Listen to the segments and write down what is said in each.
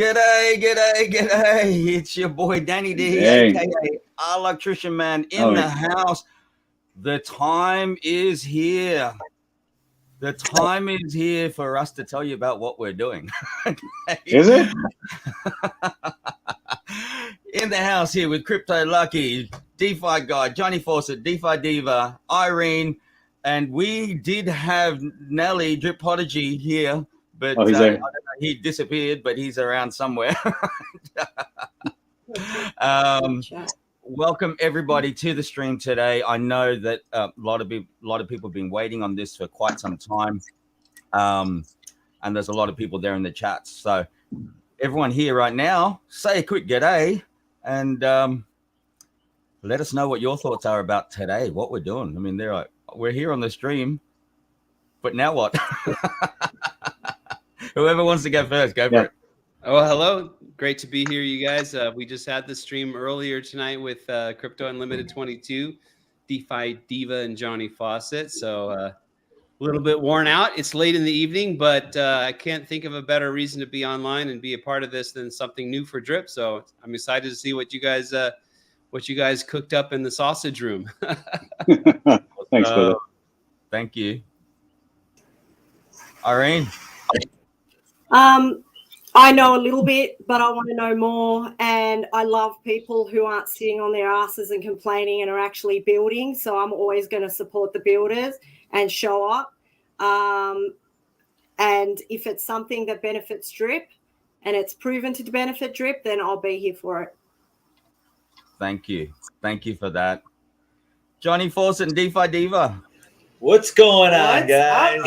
G'day. It's your boy Danny D, aka Electrician Man in the house. The time is here. The time is here for us to tell you about what we're doing. Is it? In the house here with Crypto Lucky, DeFi Guy, Johnny Fawcett, DeFi Diva, Irene, and we did have Nelly Drip Prodigy here, but I don't know, he disappeared, but he's around somewhere. Welcome everybody to the stream today. I know that a lot of people have been waiting on this for quite some time, and there's a lot of people there in the chats. So everyone here right now, say a quick g'day and let us know what your thoughts are about today, what we're doing. I mean, we're here on the stream, but now what? Whoever wants to go first, go for it. Oh, hello. Great to be here, you guys. We just had the stream earlier tonight with Crypto Unlimited 22, DeFi Diva, and Johnny Fawcett. So a little bit worn out. It's late in the evening, but I can't think of a better reason to be online and be a part of this than something new for Drip. So I'm excited to see what you guys cooked up in the sausage room. Thanks, brother. Thank you. Irene? I know a little bit, but I want to know more. And I love people who aren't sitting on their asses and complaining and are actually building. So I'm always going to support the builders and show up. And if it's something that benefits Drip and it's proven to benefit Drip, then I'll be here for it. Thank you. Thank you for that. Johnny Fawcett and DeFi Diva. What's going on, guys?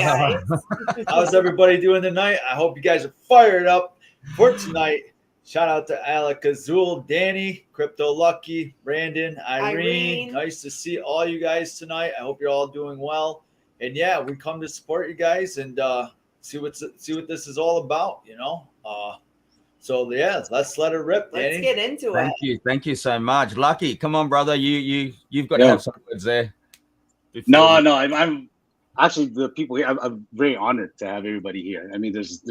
How's everybody doing tonight? I hope you guys are fired up for tonight. Shout out to Alak Azul, Danny, Crypto Lucky, Brandon, Irene. Nice to see all you guys tonight. I hope you're all doing well. And yeah, we come to support you guys and see what this is all about, you know. So yeah, let's let it rip, Danny. Let's get into it. Thank you so much. Lucky, come on, brother. You've got to have some words there. No, I'm actually the people here. I'm very honored to have everybody here. I mean, there's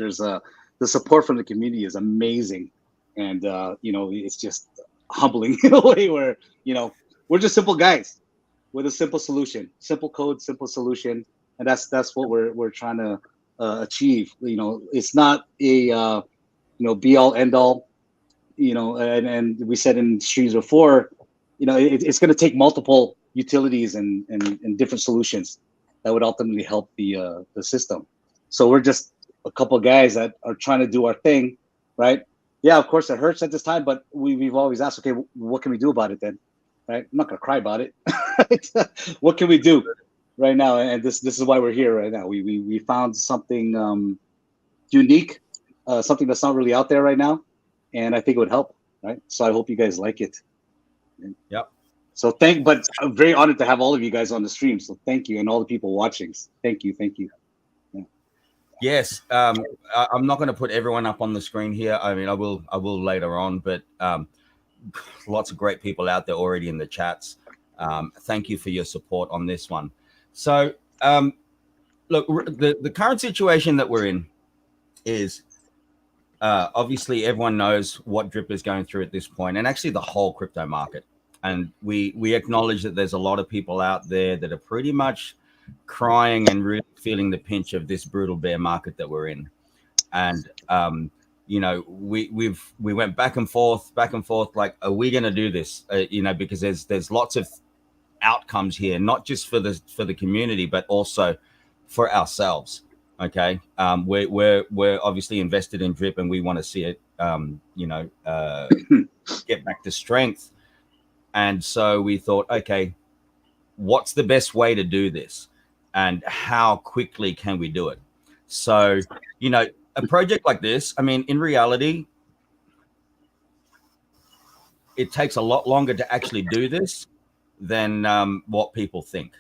the support from the community is amazing, and it's just humbling in a way where we're just simple guys with a simple solution, simple code, simple solution, and that's what we're trying to achieve. It's not a be all end all, and we said in streams before, it's going to take multiple utilities and different solutions that would ultimately help the system. So we're just a couple of guys that are trying to do our thing, right? Yeah, of course it hurts at this time, but we've always asked, okay, what can we do about it then? Right? I'm not gonna cry about it. What can we do right now? And this is why we're here right now. We found something unique, something that's not really out there right now, and I think it would help, right? So I hope you guys like it. Yep. So but I'm very honored to have all of you guys on the stream. So thank you, and all the people watching. Thank you. Yeah. Yes, I'm not going to put everyone up on the screen here. I mean, I will later on, but lots of great people out there already in the chats. Thank you for your support on this one. So look, the current situation that we're in is obviously everyone knows what Drip is going through at this point, and actually the whole crypto market. And we acknowledge that there's a lot of people out there that are pretty much crying and really feeling the pinch of this brutal bear market that we're in. And we went back and forth, like, are we going to do this? Because there's lots of outcomes here, not just for the community, but also for ourselves. Okay, we're obviously invested in Drip, and we want to see it, get back to strength. And so we thought, okay, what's the best way to do this? And how quickly can we do it? So, a project like this, I mean, in reality, it takes a lot longer to actually do this than what people think.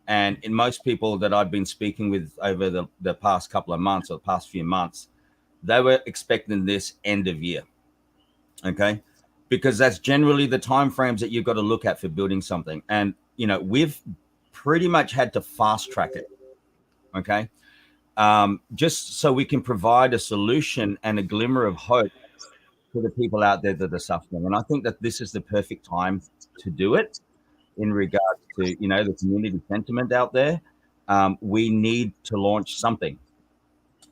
And in most people that I've been speaking with over the past couple of months or the past few months, they were expecting this end of year. Okay. Because that's generally the timeframes that you've got to look at for building something. And, we've pretty much had to fast track it. Okay. Just so we can provide a solution and a glimmer of hope to the people out there that are suffering. And I think that this is the perfect time to do it in regards to, you know, the community sentiment out there. We need to launch something.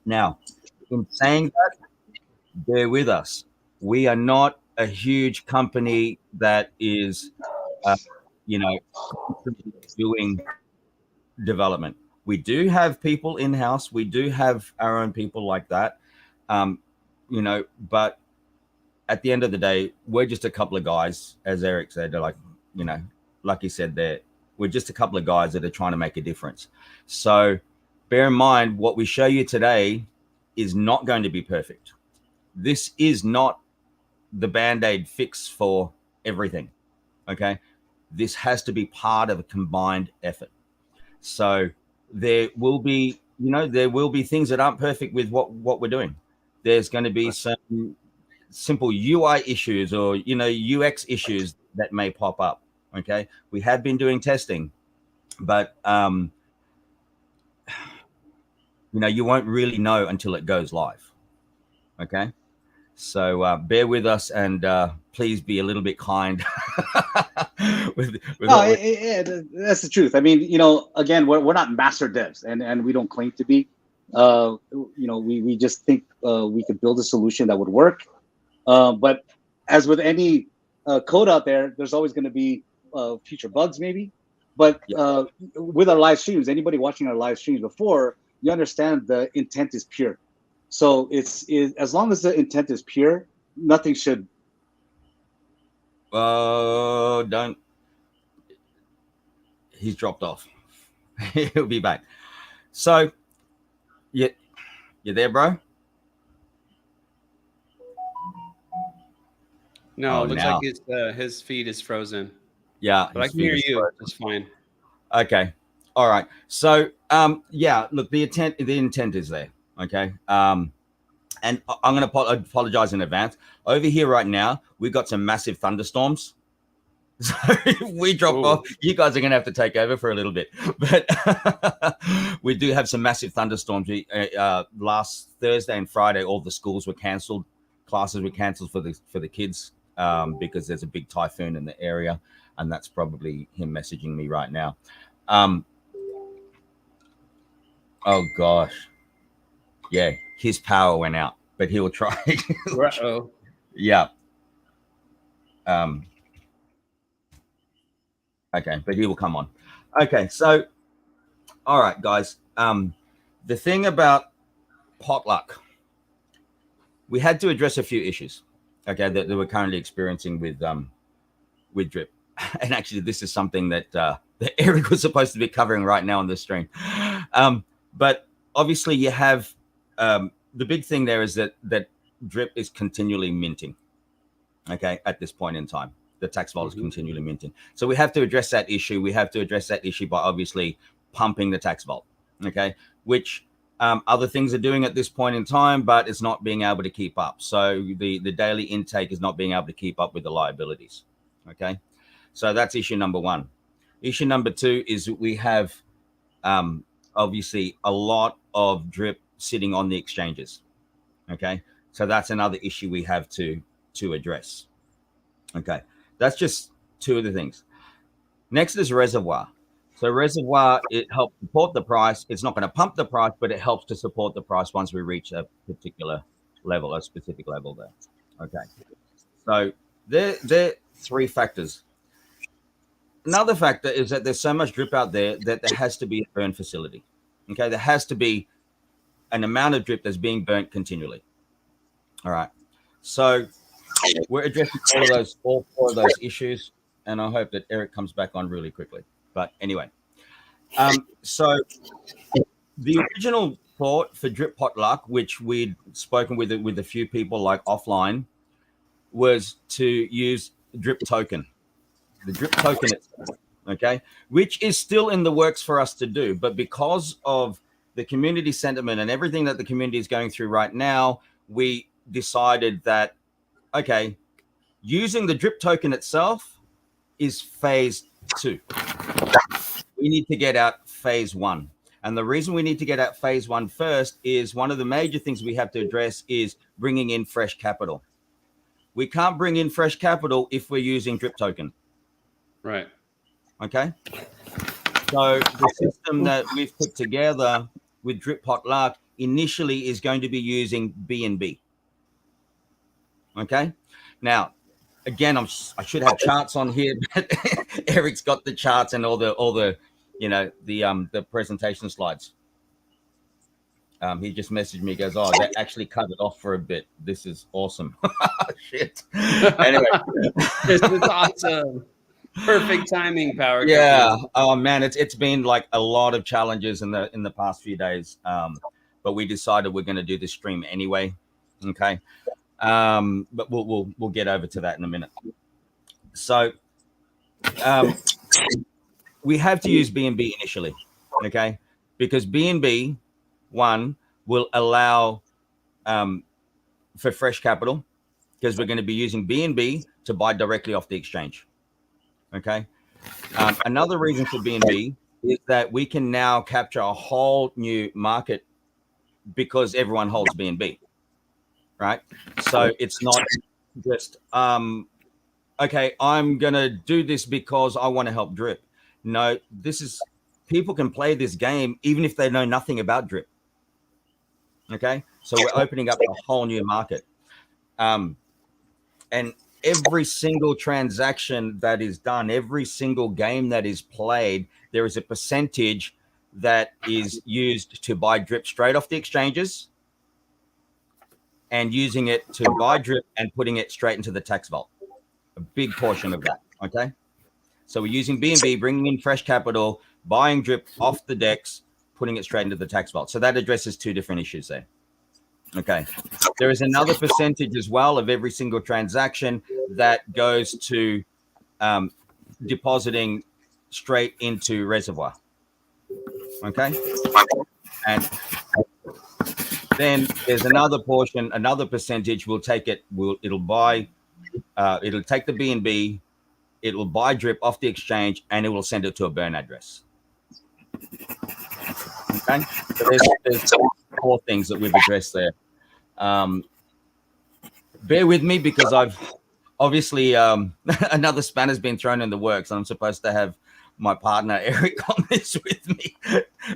Now, in saying that, bear with us. We are not a huge company that is, you know, doing development. We do have people in-house. We do have our own people like that, you know, but at the end of the day, we're just a couple of guys, as Eric said, like, you know, like he said there, we're just a couple of guys that are trying to make a difference. So bear in mind, what we show you today is not going to be perfect. This is not the Band-Aid fix for everything, okay? This has to be part of a combined effort. So there will be, you know, there will be things that aren't perfect with what we're doing. There's going to be some simple UI issues or, you know, UX issues that may pop up. Okay, we have been doing testing, but you know, you won't really know until it goes live. Okay, so bear with us and please be a little bit kind. That's the truth. I mean, you know, again, we're not master devs, and we don't claim to be. You know, we just think we could build a solution that would work. But as with any code out there, there's always going to be future bugs maybe, but with our live streams, anybody watching our live streams before, you understand the intent is pure. So it's as long as the intent is pure, nothing should. Don't. He's dropped off. He'll be back. So, you there, bro? No, it looks like his feed is frozen. Yeah, but I can hear you. It's fine. Okay. All right. So, yeah, look, the intent is there. Okay. And I'm going to apologize in advance. Over here right now, we've got some massive thunderstorms. So if we drop off, you guys are going to have to take over for a little bit. But we do have some massive thunderstorms. Last Thursday and Friday, all the schools were cancelled. Classes were cancelled for the kids because there's a big typhoon in the area. And that's probably him messaging me right now. Oh, gosh. Yeah, his power went out, but he'll try. Uh-oh. Yeah. Okay, but he will come on. Okay, so, all right, guys. The thing about potluck, we had to address a few issues, okay, that we're currently experiencing with drip. And actually, this is something that Eric was supposed to be covering right now on the stream. But obviously, you have the big thing there is that drip is continually minting. Okay, at this point in time, the tax vault is continually minting. So we have to address that issue. We have to address that issue by obviously pumping the tax vault. Okay, which other things are doing at this point in time, but it's not being able to keep up. So the daily intake is not being able to keep up with the liabilities. Okay. So that's issue number one. Issue number two is we have obviously a lot of drip sitting on the exchanges. Okay, so that's another issue we have to address. Okay, that's just two of the things. Next is reservoir. So reservoir, it helps support the price. It's not going to pump the price, but it helps to support the price once we reach a particular level, a specific level there. Okay, so there are three factors. Another factor is that there's so much drip out there that there has to be a burn facility. Okay, there has to be an amount of drip that's being burnt continually. All right, so we're addressing all four of those issues, and I hope that Eric comes back on really quickly. But anyway, so the original thought for drip potluck, which we'd spoken with a few people like offline, was to use drip token. The drip token itself, okay, which is still in the works for us to do. But because of the community sentiment and everything that the community is going through right now, we decided that, okay, using the drip token itself is phase 2. We need to get out phase 1. And the reason we need to get out phase 1 first is one of the major things we have to address is bringing in fresh capital. We can't bring in fresh capital if we're using drip token. Right. Okay. So the system that we've put together with Drip Potluck initially is going to be using BNB. Okay. Now, again, I should have charts on here, but Eric's got the charts and all the the presentation slides. He just messaged me, goes, "Oh, they actually cut it off for a bit. This is awesome." Shit. Anyway, this is awesome. Perfect timing, Power. Yeah. Company. Oh man, it's been like a lot of challenges in the past few days. But we decided we're going to do this stream anyway. Okay. But we'll get over to that in a minute. So we have to use BNB initially, okay? Because BNB one will allow for fresh capital, because we're going to be using BNB to buy directly off the exchange. Okay. Another reason for BNB is that we can now capture a whole new market because everyone holds BNB, right? So it's not just, okay, I'm going to do this because I want to help Drip. No, people can play this game even if they know nothing about Drip. Okay. So we're opening up a whole new market. And every single transaction that is done, every single game that is played, there is a percentage that is used to buy Drip straight off the exchanges and using it to buy Drip and putting it straight into the tax vault. A big portion of that, okay? So we're using BNB, bringing in fresh capital, buying Drip off the DEX, putting it straight into the tax vault. So that addresses two different issues there. Okay. There is another percentage as well of every single transaction that goes to depositing straight into reservoir. Okay. And then there's another portion, another percentage will take it, it'll take the BNB, it will buy Drip off the exchange, and it will send it to a burn address. Okay. So there's 4 things that we've addressed there. Bear with me because I've obviously another spanner's been thrown in the works, and I'm supposed to have my partner Eric on this with me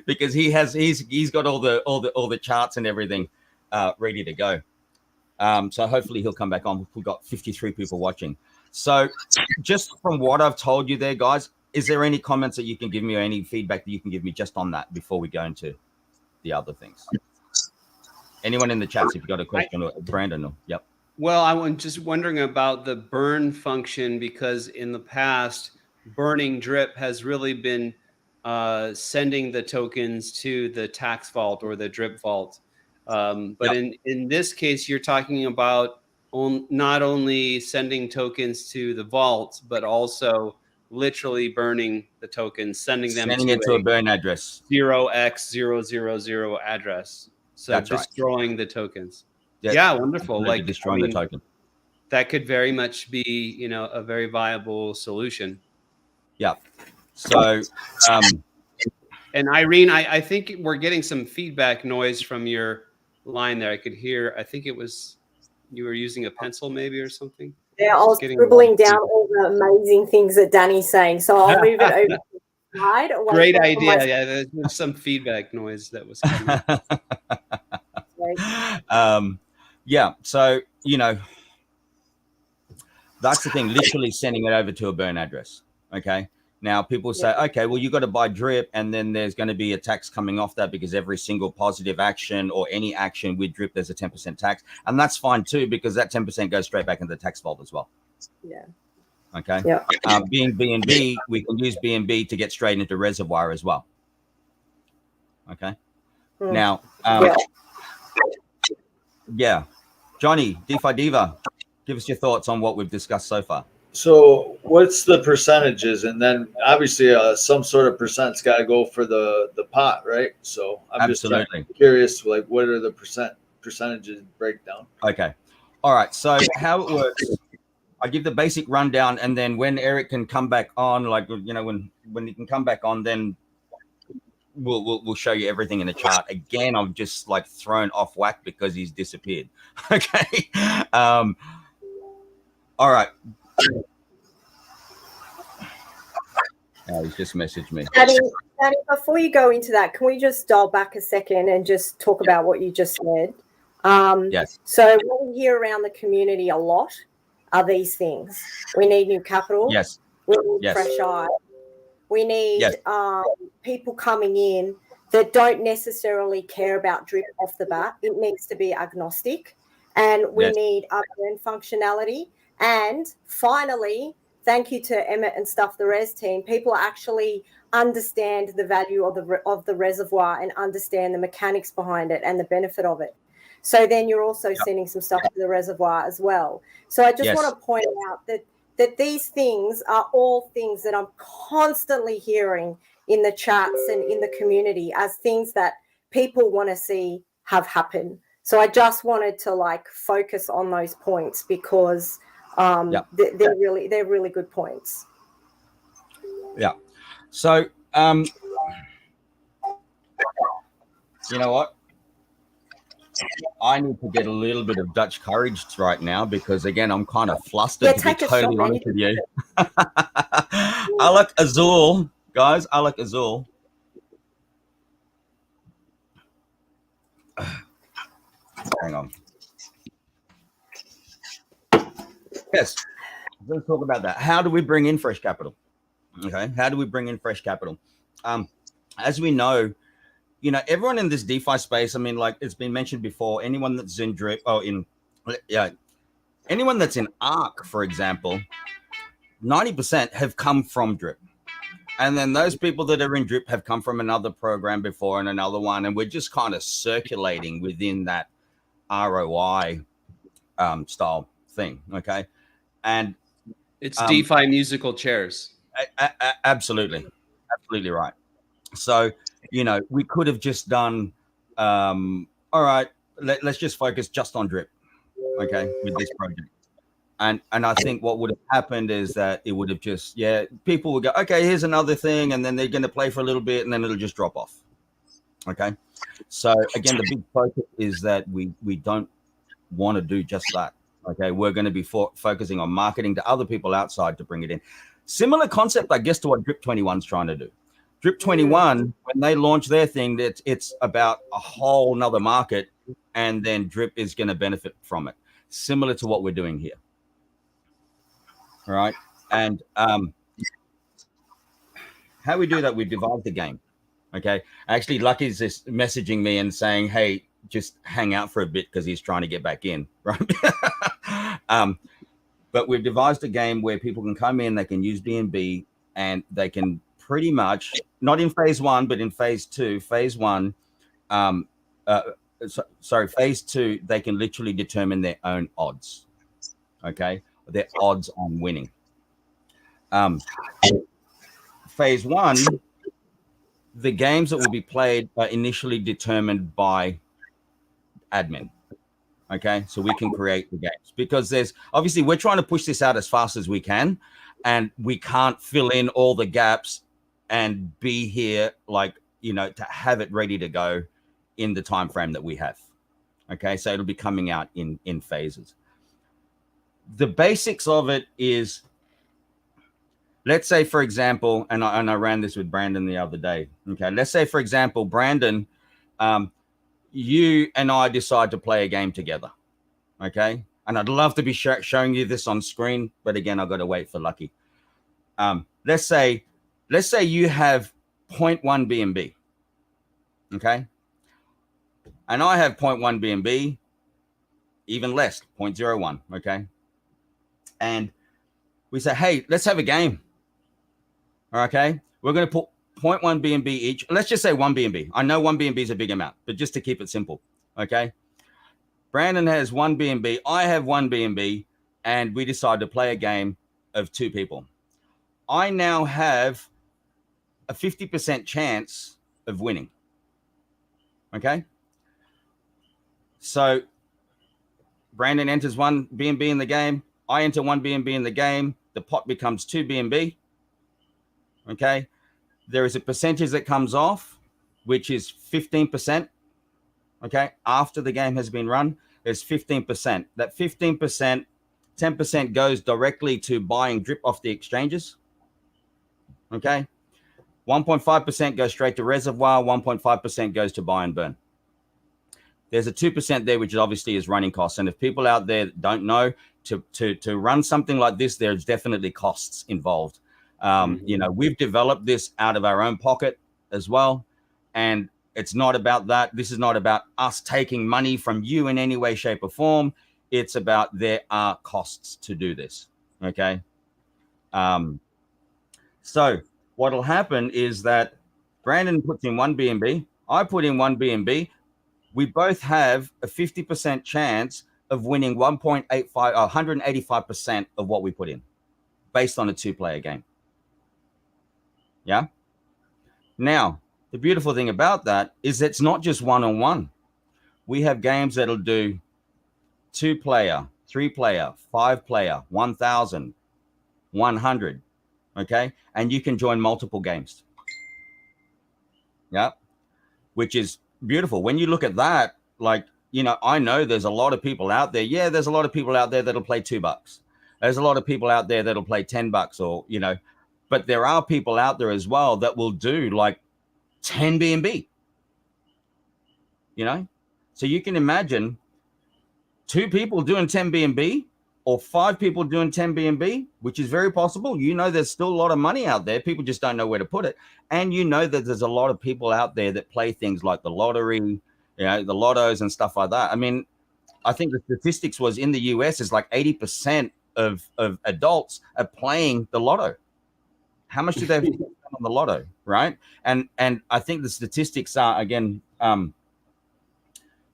because he's got all the charts and everything ready to go. So hopefully he'll come back on. We've got 53 people watching. So just from what I've told you there, guys, is there any comments that you can give me or any feedback that you can give me just on that before we go into the other things? Anyone in the chat, if you've got a question, or Brandon? Or, yep. Well, I'm just wondering about the burn function, because in the past, burning Drip has really been sending the tokens to the tax vault or the Drip vault. But yep. in this case, you're talking about not only sending tokens to the vault, but also literally burning the tokens, sending it to a burn address, 0x000 address. So that's destroying right. The tokens. Yeah, wonderful. Like destroying the token. That could very much be, a very viable solution. Yeah. So, and Irene, I think we're getting some feedback noise from your line there. I could hear. I think it was you were using a pencil, maybe, or something. Yeah, I was scribbling down all the amazing things that Danny's saying. So I'll move it over to the slide. Great idea. Yeah, there's some feedback noise that was coming. Yeah, so that's the thing, literally sending it over to a burn address. Okay, now people say, okay, well, you got to buy Drip, and then there's going to be a tax coming off that, because every single positive action or any action with Drip, there's a 10% tax, and that's fine too, because that 10% goes straight back into the tax vault as well. Yeah. Okay. Yeah. Being BNB, we can use BNB to get straight into reservoir as well. Okay. Now, yeah, Johnny, DeFi Diva, give us your thoughts on what we've discussed so far. So what's the percentages? And then obviously some sort of percent's got to go for the pot, right? So I'm just curious, like, what are the percentages breakdown? Okay. All right. So how it works, I give the basic rundown, and then when Eric can come back on, like, when he can come back on, then we'll show you everything in the chart. Again, I'm just like thrown off whack because he's disappeared. Okay. All right. He's just messaged me. Danny, before you go into that, can we just dial back a second and just talk about what you just said? Yes. So what we hear around the community a lot are these things. We need new capital. Yes. We need Yes. fresh eyes. We need Yes. people coming in that don't necessarily care about drip off the bat. It needs to be agnostic. And we Yes. need upend functionality. And finally, thank you to Emmett and Stuff the Res team. People actually understand the value of the reservoir and understand the mechanics behind it and the benefit of it. So then you're also sending some stuff to the reservoir as well. So I just want to point out that these things are all things that I'm constantly hearing in the chats and in the community as things that people want to see have happen. So I just wanted to focus on those points because they're really good points. Yeah. So you know what? I need to get a little bit of Dutch courage right now because again I'm kind of flustered to be totally honest with you. Alak Azul, guys, Alak Azul. Hang on. Yes, let's talk about that. How do we bring in fresh capital? Okay, how do we bring in fresh capital? As we know, everyone in this DeFi space, I mean, like it's been mentioned before, anyone that's in drip, anyone that's in ARK, for example, 90% have come from drip. And then those people that are in drip have come from another program before and another one. And we're just kind of circulating within that ROI style thing. Okay. And it's DeFi musical chairs. Absolutely. Absolutely right. So, we could have just done, all right, let's just focus just on drip. Okay. With this project. And I think what would have happened is that it would have just, people would go, okay, here's another thing. And then they're going to play for a little bit and then it'll just drop off. Okay. So again, the big focus is that we don't want to do just that. Okay. We're going to be focusing on marketing to other people outside to bring it in. Similar concept, I guess, to what Drip 21's trying to do. Drip 21, when they launch their thing, it's about a whole nother market and then Drip is going to benefit from it. Similar to what we're doing here. All right. And how we do that, we divide the game. Okay. Actually, Lucky's just messaging me and saying, hey, just hang out for a bit because he's trying to get back in. Right. But we've devised a game where people can come in, they can use BNB and they can pretty much, not in phase one, but in phase two, phase two, they can literally determine their own odds. Okay. Their odds on winning. Phase one, the games that will be played are initially determined by admin. Okay, so we can create the games because there's obviously we're trying to push this out as fast as we can, and we can't fill in all the gaps and be here to have it ready to go in the time frame that we have. Okay, so it'll be coming out in phases. The basics of it is, let's say, for example, and I ran this with Brandon the other day. Okay, let's say, for example, Brandon, you and I decide to play a game together. Okay, and I'd love to be showing you this on screen, but again, I've got to wait for Lucky. Let's say you have 0.1 BNB. Okay, and I have 0.1 BNB, even less, 0.01. Okay. And we say, hey, let's have a game. Okay. We're going to put 0.1 BNB each. Let's just say 1 BNB. I know 1 BNB is a big amount, but just to keep it simple. Okay. Brandon has 1 BNB. I have 1 BNB. And we decide to play a game of 2 people. I now have a 50% chance of winning. Okay. So Brandon enters 1 BNB in the game. I enter 1 BNB in the game. The pot becomes 2 BNB. Okay. There is a percentage that comes off, which is 15%. Okay. After the game has been run, there's 15%. That 15% 10% goes directly to buying drip off the exchanges. Okay. 1.5% goes straight to reservoir. 1.5% goes to buy and burn. There's a 2% there, which obviously is running costs. And if people out there don't know, to run something like this, there's definitely costs involved. You know, we've developed this out of our own pocket as well. And it's not about that. This is not about us taking money from you in any way, shape, or form. It's about there are costs to do this. Okay. So what'll happen is that Brandon puts in one BNB. I put in one BNB. We both have a 50% chance of winning 185% of what we put in based on a 2-player game. Yeah. Now, the beautiful thing about that is it's not just one-on-one. We have games that'll do 2-player, 3-player, 5-player, 1,000, 100. Okay. And you can join multiple games. Yeah. Which is beautiful. When you look at that, like, you know, I know there's a lot of people out there. Yeah, there's a lot of people out there that'll play $2. There's a lot of people out there that'll play $10 or, you know, but there are people out there as well that will do like 10 BNB, you know? So you can imagine 2 people doing 10 BNB or 5 people doing 10 BNB, which is very possible. You know, there's still a lot of money out there. People just don't know where to put it. And you know that there's a lot of people out there that play things like the lottery, you know, the lottos and stuff like that. I mean, I think the statistics was in the US is like 80% of adults are playing the lotto. How much do they spend on the lotto, right? And I think the statistics are, again,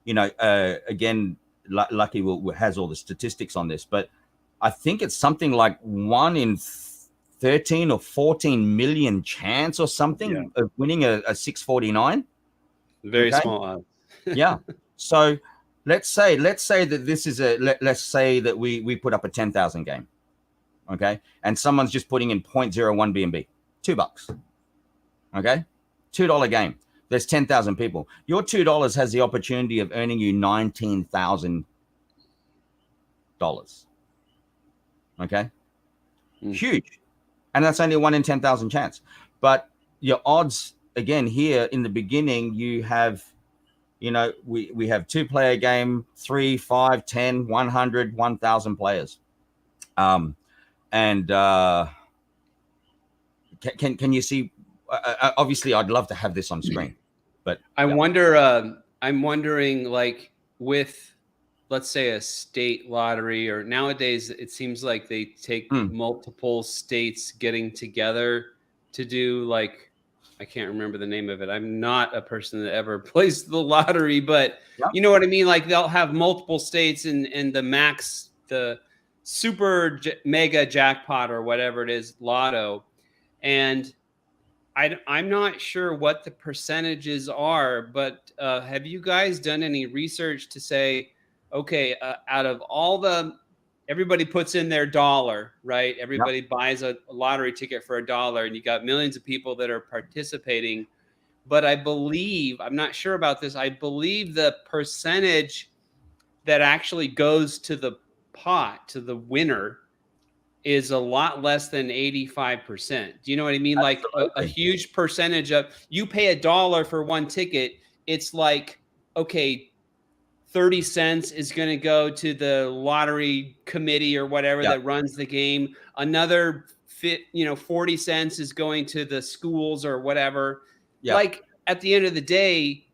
you know, again, Lucky has all the statistics on this, but I think it's something like 1 in 13 or 14 million chance or something of winning a 649. Very small odds. Yeah. So let's say that this is let's say that we put up a 10,000 game. Okay. And someone's just putting in 0.01 BNB, $2. Okay. $2 game. There's 10,000 people. Your $2 has the opportunity of earning you $19,000. Okay. Huge. And that's only a 1 in 10,000 chance. But your odds, again, here in the beginning, you have, you know, we have 2-player game, 3, 5, 10, 100, 1,000 players. Can you see? Obviously, I'd love to have this on screen, but I'm wondering, like, with, let's say, a state lottery, or nowadays it seems like they take multiple states getting together to do, like, I can't remember the name of it. I'm not a person that ever plays the lottery, but you know what I mean? Like, they'll have multiple states and the super mega jackpot or whatever it is, lotto. And I'm not sure what the percentages are, but have you guys done any research to say, okay, out of all everybody puts in their dollar, right? Everybody buys a lottery ticket for $1, and you got millions of people that are participating. But I believe, I'm not sure about this, I believe the percentage that actually goes to the pot, to the winner, is a lot less than 85%. Do you know what I mean? Absolutely. Like a huge percentage of, you pay $1 for one ticket, it's like, okay, 30 cents is going to go to the lottery committee or whatever that runs the game. Another 40 cents is going to the schools or whatever. Like, at the end of the day,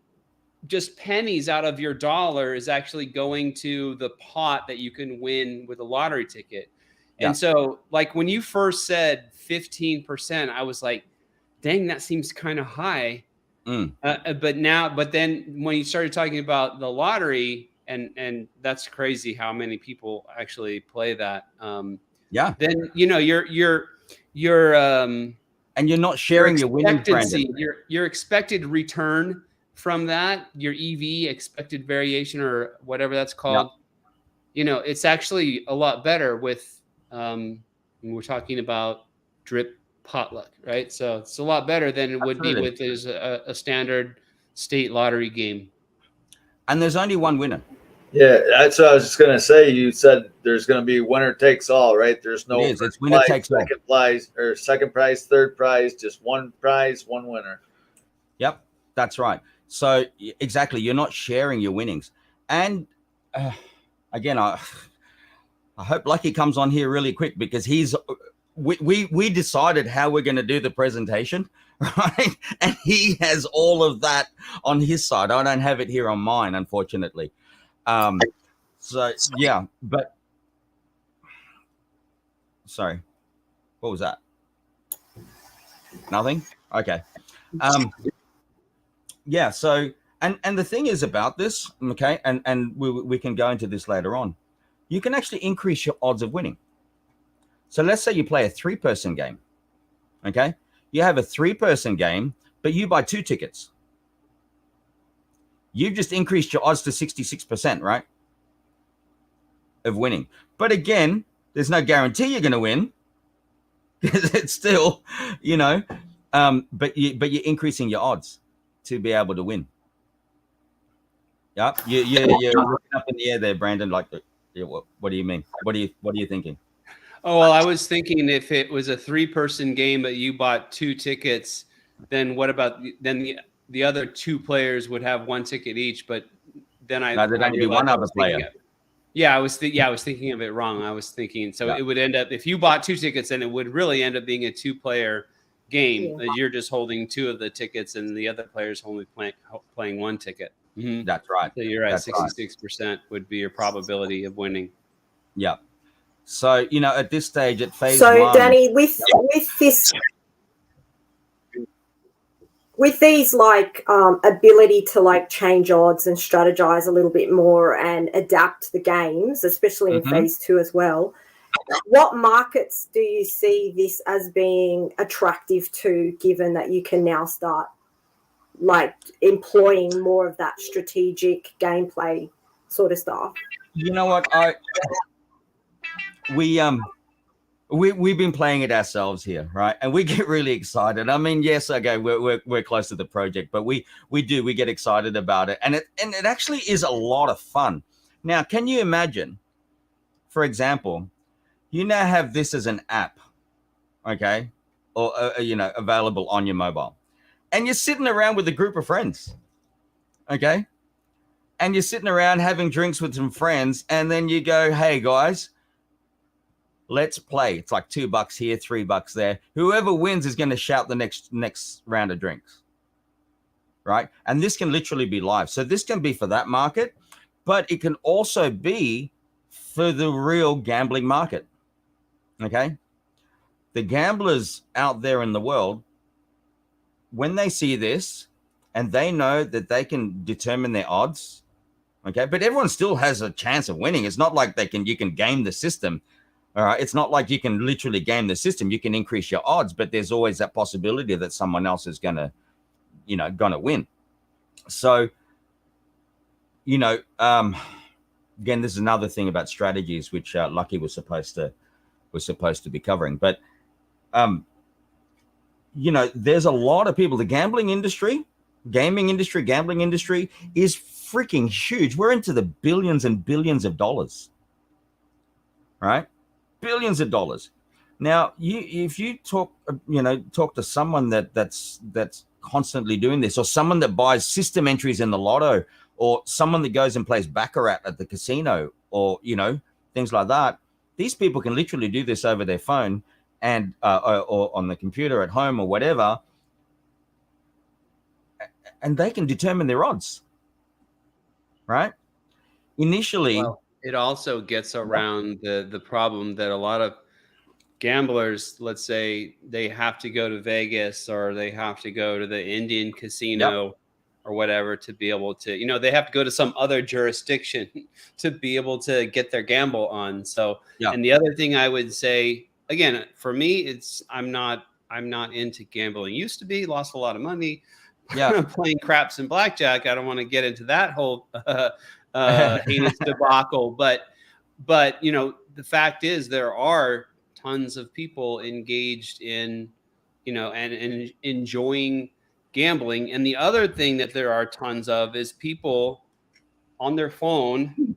just pennies out of your dollar is actually going to the pot that you can win with a lottery ticket. And so, like, when you first said 15%, I was like, dang, that seems kind of high. But then when you started talking about the lottery, and that's crazy how many people actually play that. Then, you know, you're and you're not sharing your winning, Brandon. Your expected return from that, your EV, expected variation, or whatever that's called, you know, it's actually a lot better with, we're talking about drip potluck, right? So it's a lot better than it would be with a standard state lottery game. And there's only one winner. Yeah, that's what I was just gonna say. You said there's gonna be winner takes all, right? There's no It is. It's winner takes all. second prize, or second prize, third prize, just one prize, one winner. Yep, that's right. So exactly, you're not sharing your winnings. And again, I hope Lucky comes on here really quick, because we decided how we're going to do the presentation, right? And he has all of that on his side. I don't have it here on mine, unfortunately. So yeah, but sorry, what was that? Nothing. Okay. Yeah. So, and the thing is about this, okay, and we can go into this later on. You can actually increase your odds of winning. So let's say you play a 3-person game, okay? You have a 3-person game, but you buy 2 tickets. You've just increased your odds to 66%, right? Of winning. But again, there's no guarantee you're going to win, because it's still, but you're increasing your odds to be able to win. Yeah, you're looking up in the air there, Brandon. Like, what do you mean? What are you thinking? Oh, well, I was thinking if it was a 3-person game, but you bought 2 tickets, then what about the other 2 players would have 1 ticket each? But then there'd only be one other player. I was thinking of it wrong. I was thinking it would end up, if you bought 2 tickets, then it would really end up being a 2-player game. Yeah. You're just holding 2 of the tickets, and the other player's only playing 1 ticket. Mm-hmm. That's right. So you're right. That's 66% right. Would be your probability of winning. Yeah. So at this stage, at phase so 1. Danny, with these ability to change odds and strategize a little bit more and adapt the games, especially in phase 2 as well, what markets do you see this as being attractive to, given that you can now start employing more of that strategic gameplay sort of stuff? You know what? We've been playing it ourselves here, right? And we get really excited. I mean, yes, okay, we're close to the project, but we get excited about it, and it actually is a lot of fun. Now, can you imagine, for example, you now have this as an app, okay, or available on your mobile, and you're sitting around with a group of friends, okay, and you're sitting around having drinks with some friends, and then you go, hey guys, let's play. It's like $2 here, $3 there. Whoever wins is going to shout the next round of drinks, right? And this can literally be live. So this can be for that market, but it can also be for the real gambling market, okay? The gamblers out there in the world, when they see this and they know that they can determine their odds, okay? But everyone still has a chance of winning. It's not like you can game the system. All right. It's not like you can literally game the system. You can increase your odds, but there's always that possibility that someone else is gonna win. So, again, this is another thing about strategies, which Lucky was supposed to be covering. But, there's a lot of people. The gambling industry is freaking huge. We're into the billions and billions of dollars, right? Billions of dollars. Now, if you talk to someone that's constantly doing this, or someone that buys system entries in the lotto, or someone that goes and plays baccarat at the casino, or things like that, these people can literally do this over their phone and or on the computer at home or whatever, and they can determine their odds, right? Initially. Well, it also gets around the problem that a lot of gamblers, let's say they have to go to Vegas, or they have to go to the Indian casino or whatever to be able to, they have to go to some other jurisdiction to be able to get their gamble on. So, and the other thing I would say, again, for me, I'm not into gambling. Used to be, lost a lot of money. Playing craps and blackjack. I don't want to get into that whole heinous debacle, but the fact is there are tons of people engaged in and enjoying gambling. And the other thing that there are tons of is people on their phone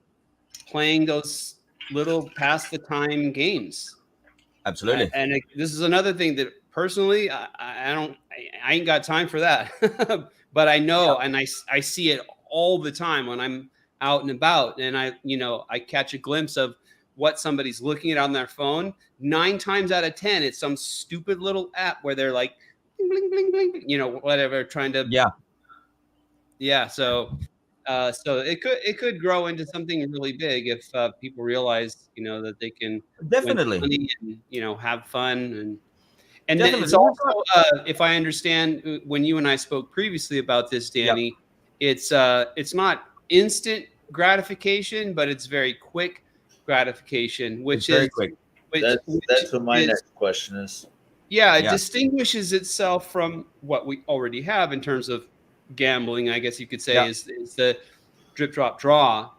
playing those little pass the time games. Absolutely. This is another thing that personally I ain't got time for that. But I know, and I see it all the time when I'm out and about, and I catch a glimpse of what somebody's looking at on their phone. 9 times out of 10, it's some stupid little app where they're like, bling, bling, bling, bling, whatever, trying to. Yeah. So it could grow into something really big if people realize, that they can definitely win money and, have fun and definitely. it's also, if I understand, when you and I spoke previously about this, Danny, it's not instant gratification, but it's very quick gratification, which is very quick. That's what my next question is. Yeah, it distinguishes itself from what we already have in terms of gambling, I guess you could say, is the drip, drop, draw.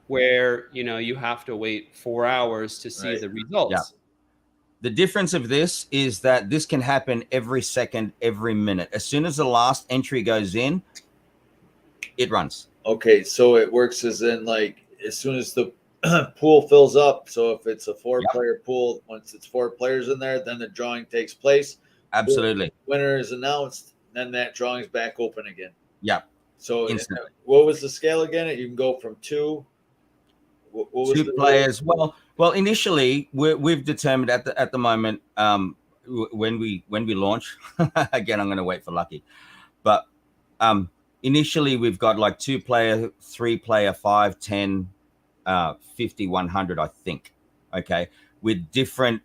Where you have to wait 4 hours to see the results. The difference of this is that this can happen every second, every minute. As soon as the last entry goes in, it runs. Okay, so it works as in, like, as soon as the pool fills up. So if it's a 4-player pool, once it's 4 players in there, then the drawing takes place. Absolutely. The winner is announced, then that drawing is back open again. Yeah. So what was the scale again? You can go from 2. What was 2 players. Well, initially we've determined at the moment, when we launch, again, I'm going to wait for Lucky, but initially we've got like 2-player, 3-player, 5, 10, 50, 100, I think. Okay, with different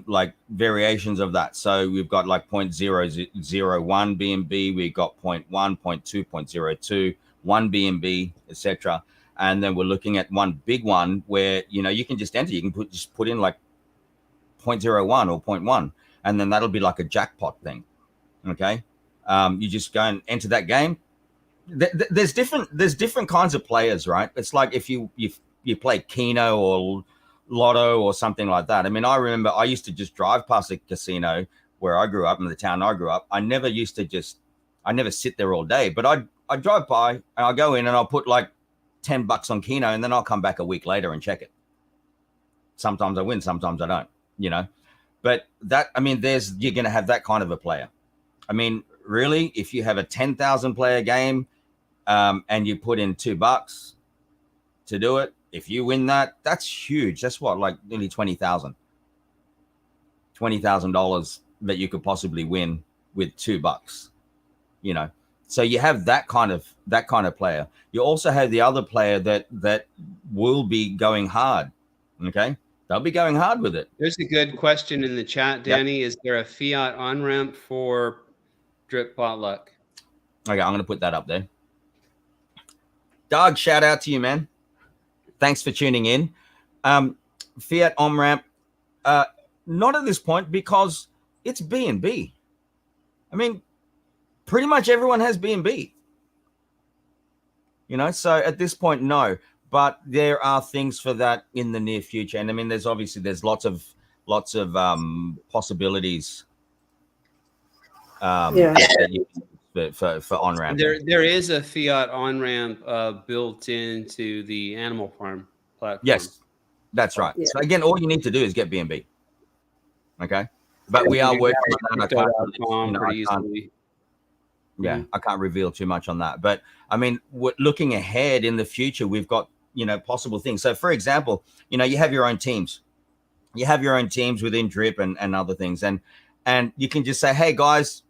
like variations of that. So we've got like 0.001 BNB, we got 0.1, 0.2, 0.02, 1 BNB, etc. And then we're looking at one big one where you can just enter. You can just put in like 0.01 or 0.1, and then that'll be like a jackpot thing. Okay, you just go and enter that game. There's different kinds of players, right? It's like if you play Keno or Lotto or something like that. I mean, I remember I used to just drive past a casino where I grew up, in the town I grew up. I never sit there all day, but I drive by and I'll go in and I'll put like $10 on Keno, and then I'll come back a week later and check it. Sometimes I win, sometimes I don't, but you're going to have that kind of a player. I mean, really, if you have a 10,000 player game, and you put in $2 to do it, if you win that, that's huge. That's what, like nearly $20,000 that you could possibly win with $2, So you have that kind of player. You also have the other player that will be going hard. Okay, they'll be going hard with it. There's a good question in the chat, Danny. Is there a fiat on ramp for Drip Potluck? Okay, I'm gonna put that up there. Doug, shout out to you, man. Thanks for tuning in. Fiat on ramp, not at this point because it's BNB. I mean, pretty much everyone has BNB, so at this point, no, but there are things for that in the near future. And I mean, there's lots of possibilities for on ramp. There is a fiat on ramp built into the Animal Farm platform. Yes, that's right. Yeah. So again, all you need to do is get BNB. Okay, but we are working on that. I can't reveal too much on that, but I mean, looking ahead in the future, we've got possible things. So, for example, you have your own teams. You have your own teams within Drip and other things, and you can just say, hey guys,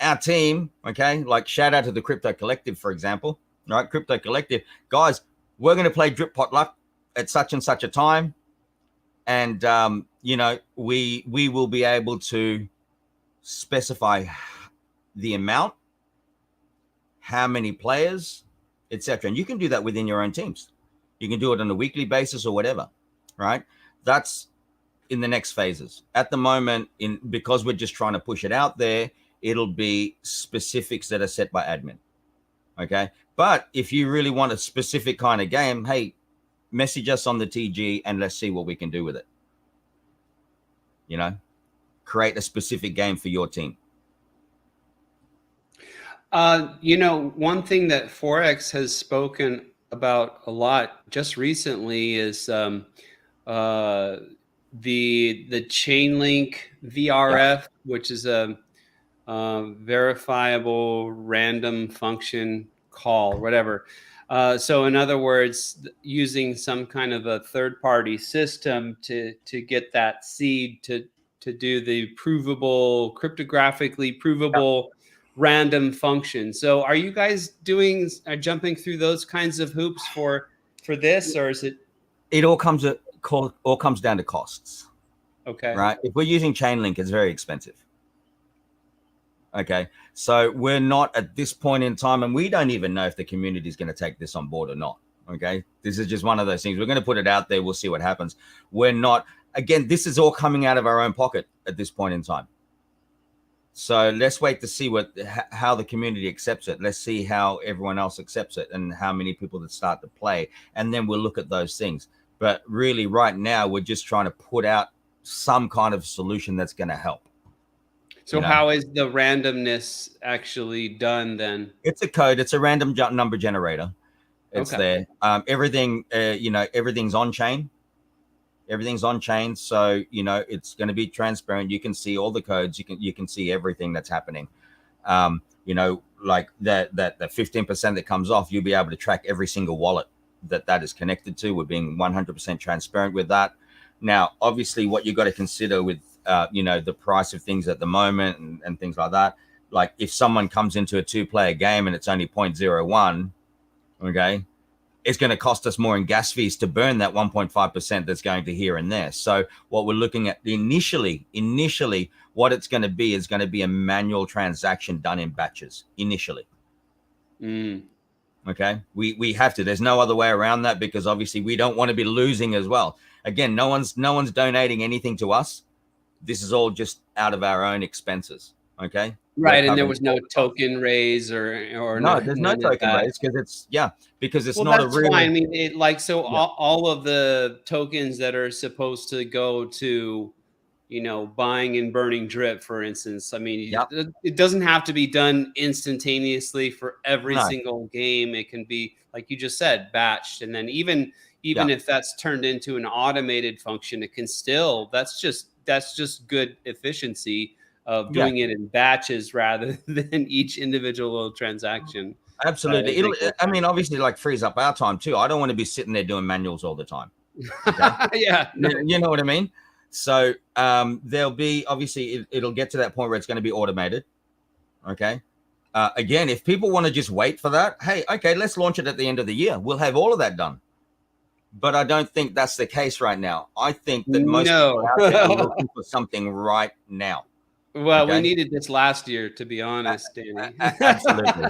our team, okay, like shout out to the Crypto Collective, for example, right? Crypto Collective guys, we're going to play Drip Potluck at such and such a time, and we will be able to specify the amount, how many players, etc. And you can do that within your own teams. You can do it on a weekly basis or whatever, right? That's in the next phases. At the moment, because we're just trying to push it out there, it'll be specifics that are set by admin. Okay. But if you really want a specific kind of game, hey, message us on the TG and let's see what we can do with it. Create a specific game for your team. One thing that Forex has spoken about a lot just recently is the Chainlink VRF, which is a verifiable random function call, whatever. So in other words, using some kind of a third-party system to get that seed to do the provable, cryptographically provable random function. So are you guys doing jumping through those kinds of hoops for this, or is it? It all comes down to costs. Okay. Right. If we're using Chainlink, it's very expensive. Okay. So we're not at this point in time, and we don't even know if the community is going to take this on board or not. Okay. This is just one of those things. We're going to put it out there. We'll see what happens. We're not, again, this is all coming out of our own pocket at this point in time. So let's wait to see how the community accepts it. Let's see how everyone else accepts it and how many people that start to play. And then we'll look at those things. But really right now, we're just trying to put out some kind of solution that's going to help. So how is the randomness actually done then? It's a code. It's a random number generator. It's there. Everything, everything's on chain. Everything's on chain. So, it's going to be transparent. You can see all the codes. You can see everything that's happening. Like that 15% that comes off, you'll be able to track every single wallet that is connected to. We're being 100% transparent with that. Now, obviously, what you got to consider with, the price of things at the moment and things like that. Like if someone comes into a 2-player game and it's only 0.01, okay, it's going to cost us more in gas fees to burn that 1.5% that's going to here and there. So what we're looking at initially, what it's going to be is going to be a manual transaction done in batches initially. Okay, we have to. There's no other way around that, because obviously we don't want to be losing as well. Again, no one's donating anything to us. This is all just out of our own expenses. Okay. Right, and there was no token raise or no, there's no token raise because it's not a real. Fine. I mean, all of the tokens that are supposed to go to, buying and burning drip, for instance. I mean, it doesn't have to be done instantaneously for every single game. It can be, like you just said, batched, and then even if that's turned into an automated function, it can still. That's just good efficiency of doing it in batches rather than each individual transaction. Absolutely. Obviously, frees up our time too. I don't want to be sitting there doing manuals all the time. Okay? You know what I mean? So there'll be, obviously, it'll get to that point where it's going to be automated. Okay. Again, if people want to just wait for that, hey, okay, let's launch it at the end of the year. We'll have all of that done. But I don't think that's the case right now. I think that most people out there are looking for something right now. Well, we needed this last year, to be honest, Danny. Absolutely.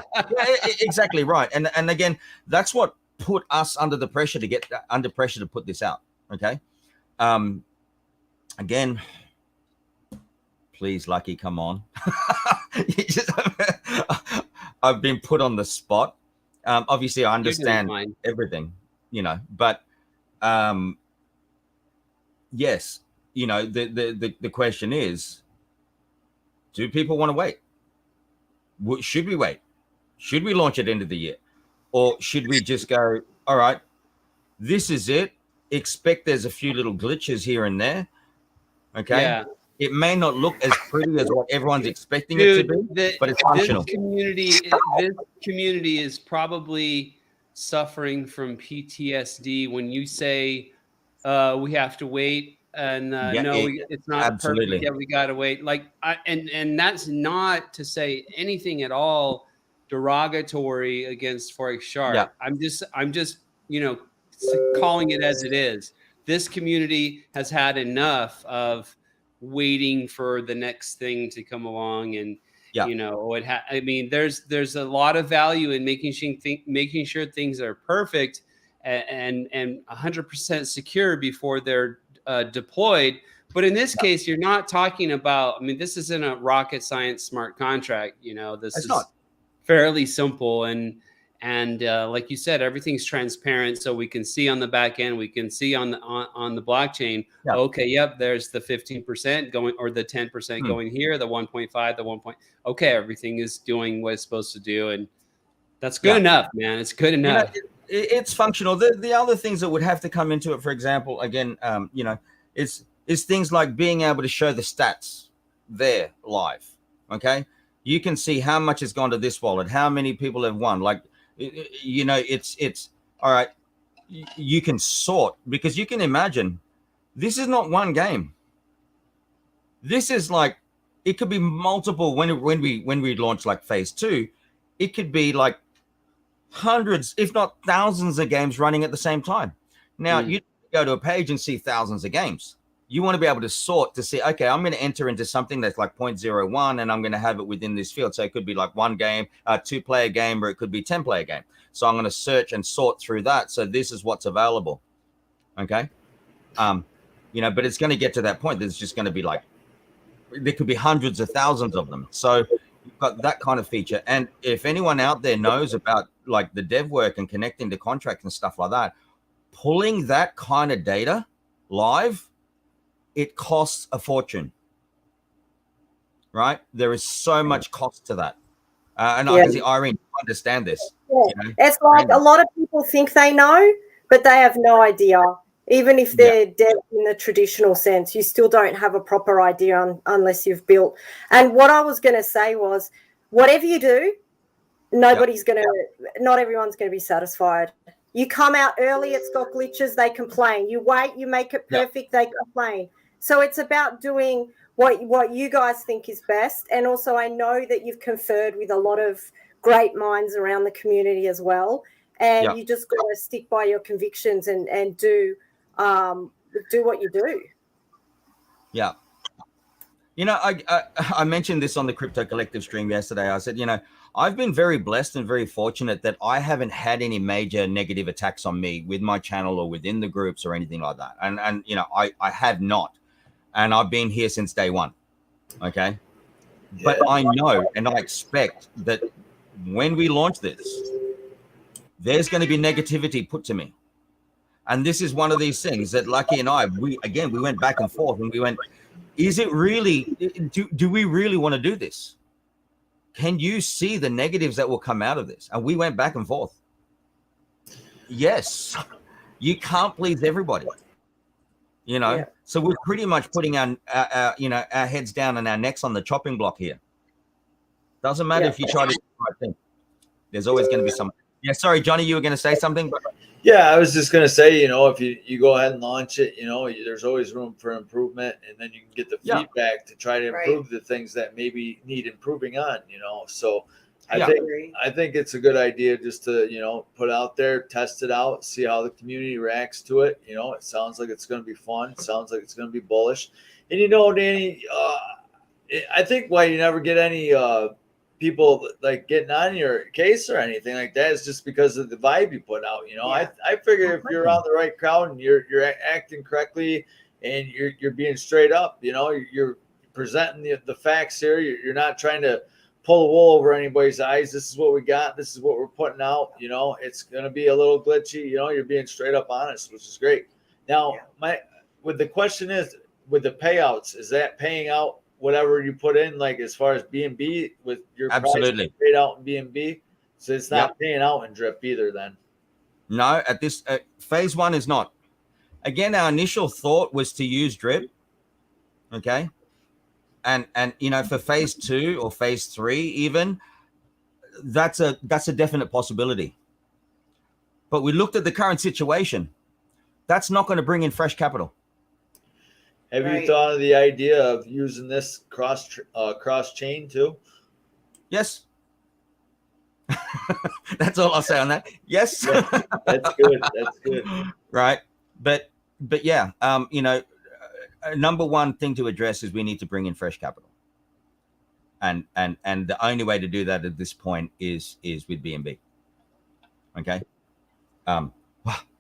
Exactly right. And again, that's what put us under pressure to put this out. Okay. Again, please, Lucky, come on. I've been put on the spot. Obviously, I understand everything, but yes, the question is, do people want to wait? Should we wait? Should we launch at the end of the year? Or should we just go, all right, this is it. Expect there's a few little glitches here and there. Okay. Yeah. It may not look as pretty as what everyone's expecting it to be, but it's functional. This community is probably suffering from PTSD when you say we have to wait. And it's not absolutely perfect. Yeah, we gotta wait. And that's not to say anything at all derogatory against Forex Shark. Yeah. I'm just calling it as it is. This community has had enough of waiting for the next thing to come along, and there's a lot of value in making sure things are perfect and 100% secure before they're deployed. But in this case, you're not talking about, this isn't a rocket science smart contract. This is fairly simple. And like you said, everything's transparent. So we can see on the back end, we can see on the blockchain, okay, yep, there's the 15% going, or the 10% going here, the 1.5, the 1. Okay, everything is doing what it's supposed to do. And that's good enough, man. It's good enough. it's functional. The other things that would have to come into it, for example, again, you know, is things like being able to show the stats there live. Okay, you can see how much has gone to this wallet, how many people have won. Like, you know, it's all right. You can sort, because you can imagine this is not one game. This is like, it could be multiple. When we launch like phase 2, it could be like hundreds, if not thousands of games running at the same time. Now you go to a page and see thousands of games. You want to be able to sort to see, okay, I'm going to enter into something that's like 0.01 and I'm going to have it within this field. So it could be like one game, a 2-player game, or it could be 10-player game. So I'm going to search and sort through that. So this is what's available. Okay. You know, but it's going to get to that point. There's just going to be like, there could be hundreds of thousands of them. So you've got that kind of feature. And if anyone out there knows about like the dev work and connecting to contracts and stuff like that, pulling that kind of data live, it costs a fortune, right? There is so much cost to that. And obviously, Irene, you understand this. Yeah. You know? It's like a lot of people think they know, but they have no idea. Even if they're dev in the traditional sense, you still don't have a proper idea unless you've built. And what I was going to say was, whatever you do, not everyone's going to be satisfied. You come out early, it's got glitches, they complain. You wait, you make it perfect, they complain. So it's about doing what you guys think is best. And also, I know that you've conferred with a lot of great minds around the community as well. And you just got to stick by your convictions and do what you do. Yeah. You know, I mentioned this on the Crypto Collective stream yesterday. I said, you know, I've been very blessed and very fortunate that I haven't had any major negative attacks on me with my channel or within the groups or anything like that. And you know, I have not. And I've been here since day one. Okay. But I know and I expect that when we launch this, there's going to be negativity put to me. And this is one of these things that Lucky and I, we went back and forth and we went, is it really, do we really want to do this? Can you see the negatives that will come out of this? And we went back and forth. Yes, you can't please everybody, you know? Yeah. So we're pretty much putting our heads down and our necks on the chopping block here. Doesn't matter if you try to do the right thing. There's always going to be some. Yeah, sorry, Johnny, you were going to say something? Yeah, I was just going to say, you know, if you go ahead and launch it, you know, there's always room for improvement, and then you can get the feedback to try to improve the things that maybe need improving on, you know. So I think it's a good idea just to, you know, put out there, test it out, see how the community reacts to it. You know, it sounds like it's going to be fun. It sounds like it's going to be bullish. And, you know, Danny, I think why you never get any people like getting on your case or anything like that is just because of the vibe you put out. You know, I figure if you're around the right crowd and you're acting correctly and you're being straight up, you know, you're presenting the facts here. You're not trying to pull the wool over anybody's eyes. This is what we got. This is what we're putting out. You know, it's going to be a little glitchy. You know, you're being straight up honest, which is great. Now, the question is, with the payouts, is that paying out whatever you put in, like as far as BNB with your price paid out in BNB? So it's not paying out in drip either then? No, at this phase 1 is not. Again, our initial thought was to use drip. Okay. And you know, for phase 2 or phase 3 even, that's a definite possibility. But we looked at the current situation. That's not going to bring in fresh capital. Have you thought of the idea of using this cross chain too? Yes. That's all I'll say on that. Yes. Yeah, that's good. That's good. Right. But yeah, you know, number one thing to address is we need to bring in fresh capital. And the only way to do that at this point is with BNB. Okay.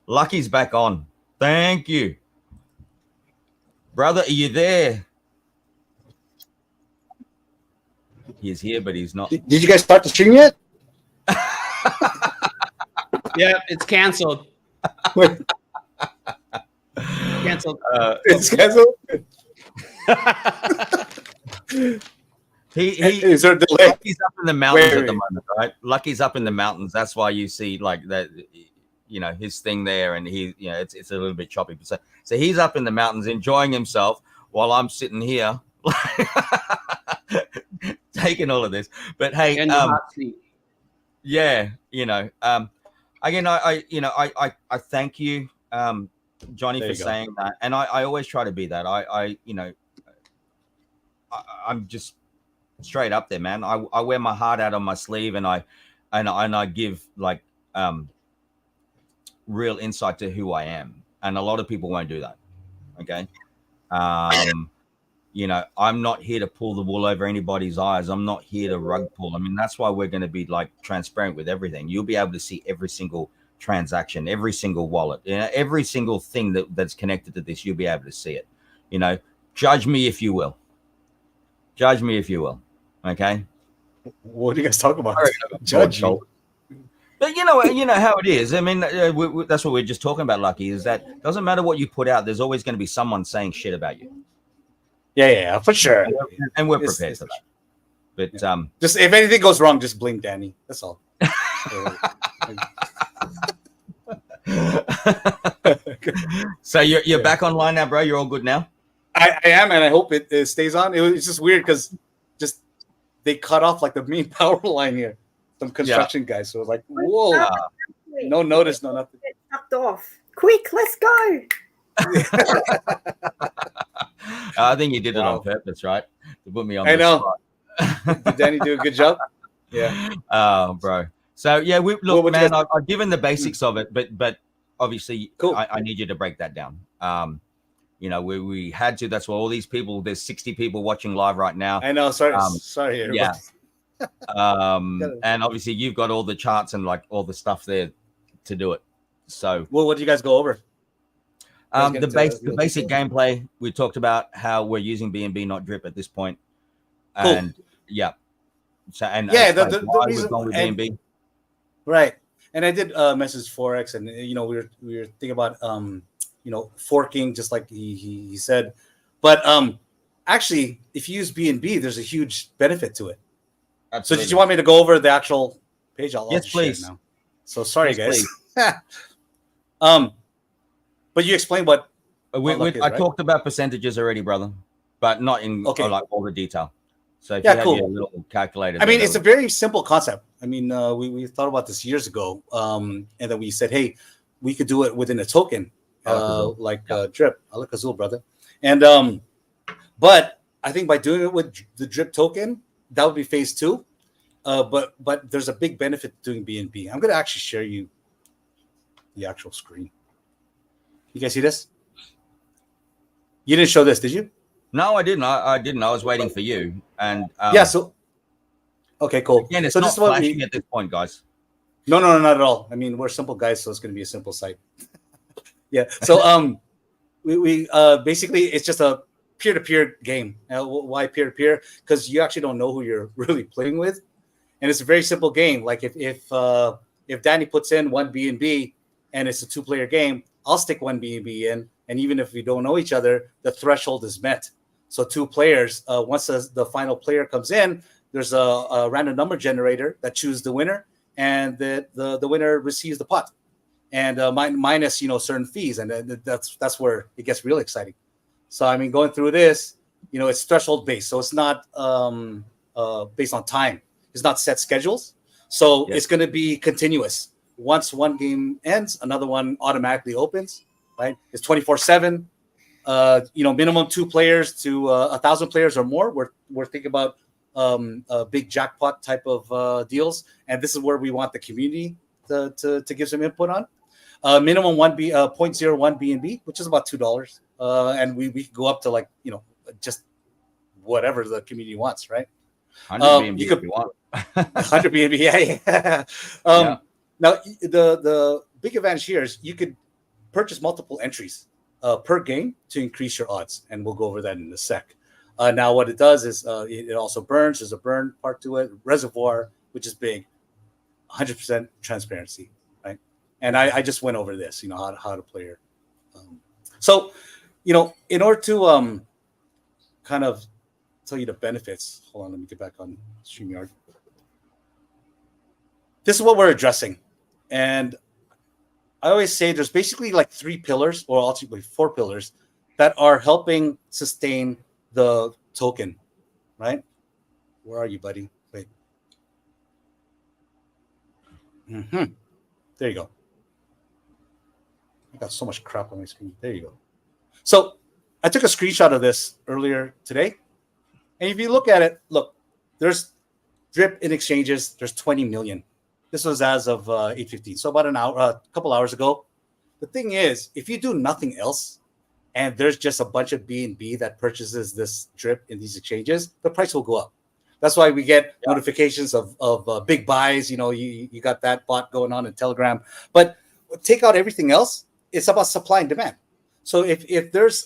Lucky's back on. Thank you. Brother, are you there? He is here, but he's not. Did you guys start the stream yet? Yeah, it's canceled. Canceled. It's canceled. Is there a delay? Lucky's up in the mountains at the moment, right? Lucky's up in the mountains. That's why you see like that. his thing there, and it's a little bit choppy. So he's up in the mountains enjoying himself while I'm sitting here taking all of this. But hey, And the hot seat. yeah, again, I thank you, Johnny, for saying that, and I always try to be that. I'm just straight up there, man. I wear my heart out on my sleeve, and I give like real insight to who I am, and a lot of people won't do that. Okay. I'm not here to pull the wool over anybody's eyes. I'm not here to rug pull. I mean, that's why we're going to be like transparent with everything. You'll be able to see every single transaction, every single wallet, every single thing that's connected to this. You'll be able to see it. Judge me if you will. Judge me if you will. Okay. What do you guys talk about? Judge you. But you know how it is. I mean, that's what we're just talking about, Lucky, is that doesn't matter what you put out. There's always going to be someone saying shit about you. Yeah, for sure. And we're prepared for that. But just if anything goes wrong, just blame Danny. That's all. So you're back online now, bro? You're all good now? I am, and I hope it stays on. It's just weird because just they cut off like the main power line here. Some construction guys. So it was like, whoa. No notice, no nothing. Get sucked off. Quick, let's go. I think you did it on purpose, right? To put me on. I know. Did Danny do a good job? Yeah. Oh, bro. So yeah, man. I've given the basics of it, but obviously, cool. I need you to break that down. We had to. That's why all these people. There's 60 people watching live right now. I know. Sorry. Sorry. Yeah. And obviously, you've got all the charts and like all the stuff there to do it. So, well, what do you guys go over? The basic gameplay. We talked about how we're using BNB, not drip at this point. Cool. And yeah. So the reason gone with BNB. Right. And I did message Forex, and we were thinking about forking, just like he said. But actually, if you use BNB, there's a huge benefit to it. Absolutely. So did you want me to go over the actual page? Yes, please. Now. So sorry, guys. But you explained what I talked about percentages already, brother, but not in like all the detail. So if you had your little calculator. I mean, it's a very simple concept. I mean, we thought about this years ago, and then we said, hey, we could do it within a token, like Drip, Alak Azul, brother. And but I think by doing it with the Drip token, that would be phase 2. But there's a big benefit to doing BNB. I'm going to actually share you the actual screen. You guys see this? You didn't show this, did you? No, I didn't. I didn't. I was waiting for you. And So okay, cool. Again, it's so not this is what flashing at this point, guys. No, not at all. I mean, we're simple guys, so it's going to be a simple site. Yeah. So we basically it's just a peer-to-peer game. Why peer-to-peer? Because you actually don't know who you're really playing with, and it's a very simple game. Like if Danny puts in one BNB and it's a 2-player game, I'll stick one BNB in, and even if we don't know each other, the threshold is met. So 2 players. Once the final player comes in, there's a random number generator that chooses the winner, and the winner receives the pot, and minus certain fees, and that's where it gets really exciting. So I mean, going through this, it's threshold based, so it's not based on time. It's not set schedules, so it's going to be continuous. Once one game ends, another one automatically opens. Right? It's 24/7. Minimum 2 players to 1,000 players or more. We're thinking about a big jackpot type of deals, and this is where we want the community to give some input on. Minimum 0.01 BNB, which is about $2, and we can go up to just whatever the community wants, right? 100 BNB you could, if you want. 100 BNB, yeah. Now the big advantage here is you could purchase multiple entries per game to increase your odds, and we'll go over that in a sec. Now, what it does is it also burns. There's a burn part to it. Reservoir, which is big, 100% transparency, right? And I just went over this, how to play it. So, in order to kind of tell you the benefits. Hold on, let me get back on I always say there's basically like 3 pillars, or ultimately 4 pillars, that are helping sustain the token, right? Where are you, buddy? Wait. There you go. I got so much crap on my screen. There you go. So I took a screenshot of this earlier today. And if you look at it, look, there's drip in exchanges. There's 20 million. This was as of 8:15. So about a couple hours ago. The thing is, if you do nothing else, and there's just a bunch of BNB that purchases this drip in these exchanges, the price will go up. That's why we get notifications of big buys. You know, you got that bot going on in Telegram. But take out everything else, it's about supply and demand. So if there's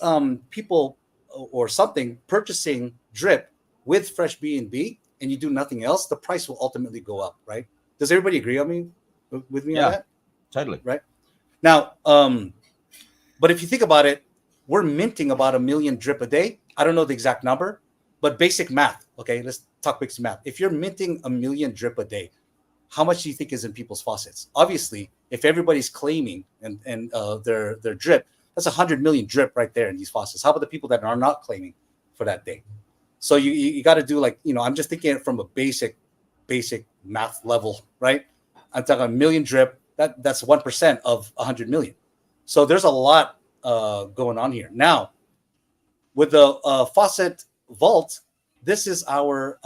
people or something purchasing drip with fresh BNB and you do nothing else, the price will ultimately go up, right? Does everybody agree with me on that? Totally. Right. Now, but if you think about it, we're minting about 1 million drip a day. I don't know the exact number, but basic math. Okay, let's talk basic math. If you're minting 1 million drip a day, how much do you think is in people's faucets? Obviously, if everybody's claiming and their drip, that's 100 million drip right there in these faucets. How about the people that are not claiming for that day? So you got to do, like, you know, I'm just thinking it from a basic math level, right? I'm talking 1 million drip. That's 1% of 100 million. So there's a lot going on here. Now, with the faucet vault, this is our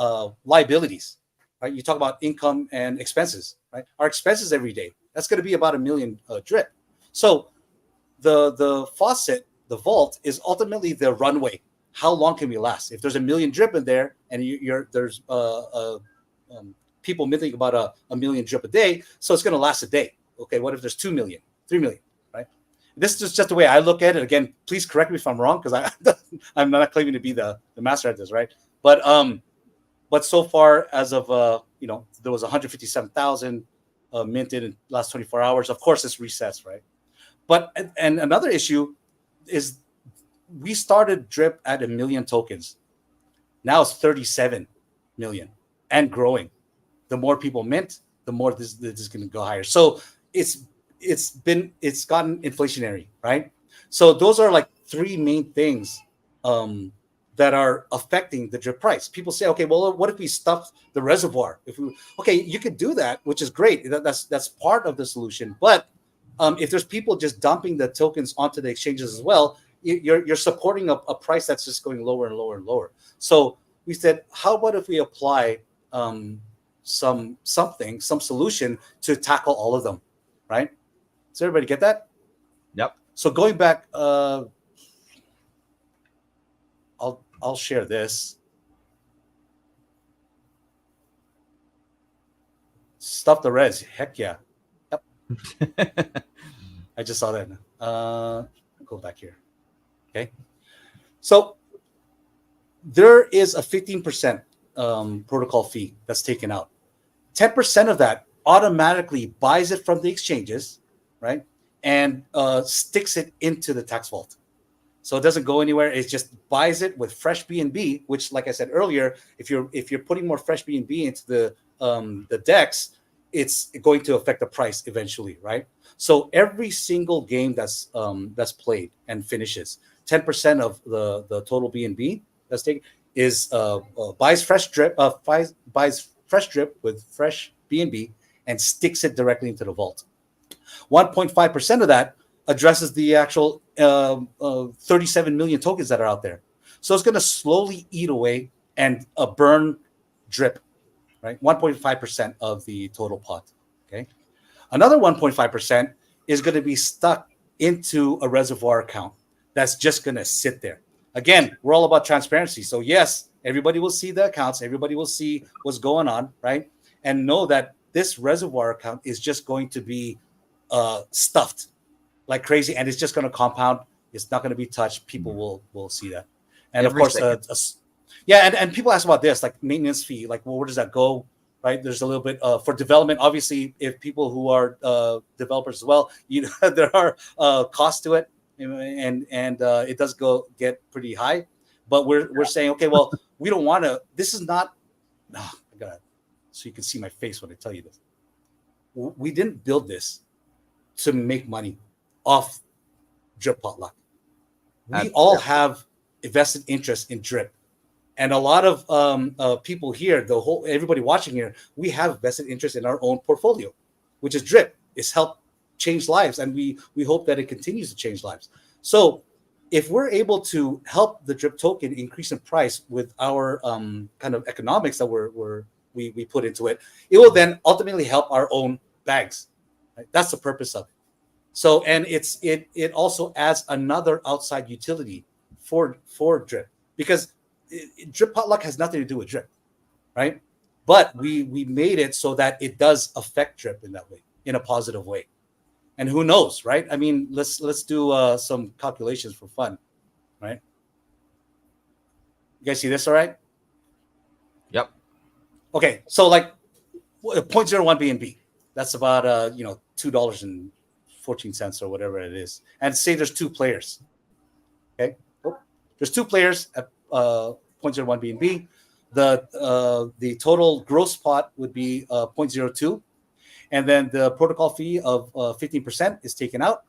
liabilities, right? You talk about income and expenses, right? Our expenses every day, that's going to be about 1 million drip. So the faucet, the vault, is ultimately the runway. How long can we last? If there's 1 million drip in there, and there's people minting about 1 million drip a day, so it's going to last a day. Okay, what if there's 2 million, 3 million, right? This is just the way I look at it. Again, please correct me if I'm wrong, because I'm not claiming to be the master at this, right? But so far, as of there was 157,000 minted in the last 24 hours. Of course, this resets, right? But and another issue is we started drip at 1 million tokens. Now it's 37 million and growing. The more people mint, the more this is going to go higher. So it's gotten inflationary, right? So those are like 3 main things that are affecting the drip price. People say, okay, well, what if we stuff the reservoir? You could do that, which is great. That's part of the solution. But if there's people just dumping the tokens onto the exchanges as well, you're supporting a price that's just going lower and lower and lower. So we said, how about if we apply some solution to tackle all of them, right? Does everybody get that? Yep. So going back, I'll share this. Stuff the res. Heck yeah. Yep. I just saw that. Go back here. Okay. So there is a 15% protocol fee that's taken out. 10% of that automatically buys it from the exchanges, right? And sticks it into the tax vault. So it doesn't go anywhere. It just buys it with fresh BNB, which, like I said earlier, if you're putting more fresh BNB into the DEX, it's going to affect the price eventually, right? So every single game that's played and finishes, 10% of the total BNB that's taken is buys fresh drip with fresh BNB and sticks it directly into the vault. 1.5% of that addresses the actual 37 million tokens that are out there. So it's going to slowly eat away and burn drip, right? 1.5% of the total pot, okay? Another 1.5% is going to be stuck into a reservoir account that's just going to sit there. Again, we're all about transparency. So yes, everybody will see the accounts. Everybody will see what's going on, right? And know that this reservoir account is just going to be stuffed like crazy, and it's just going to compound. It's not going to be touched. People will see that. And of course, and people ask about this, like maintenance fee, like, well, where does that go? Right? There's a little bit for development. Obviously, if people who are developers as well, there are costs to it, and it does get pretty high. But we're saying, okay, well, we don't want to. This is not. I got so you can see my face when I tell you this. We didn't build this to make money off drip potluck. We Uh, all yeah. have a vested interest in drip, and a lot of people here, everybody watching here, we have vested interest in our own portfolio, which is drip. It's helped change lives, and we hope that it continues to change lives. So if we're able to help the drip token increase in price with our kind of economics that we put into it, it will then ultimately help our own bags. Right? That's the purpose of it. So, and it also adds another outside utility for drip, because drip potluck has nothing to do with drip, right? But we made it so that it does affect drip in that way, in a positive way. And who knows, right? I mean, let's do some calculations for fun, right? You guys see this, all right? Yep. Okay, so like 0.01 BNB, that's about $2.14 or whatever it is. And say there's two players. Okay, there's two players at 0.01 BNB. The total gross pot would be 0.02. And then the protocol fee of 15% is taken out,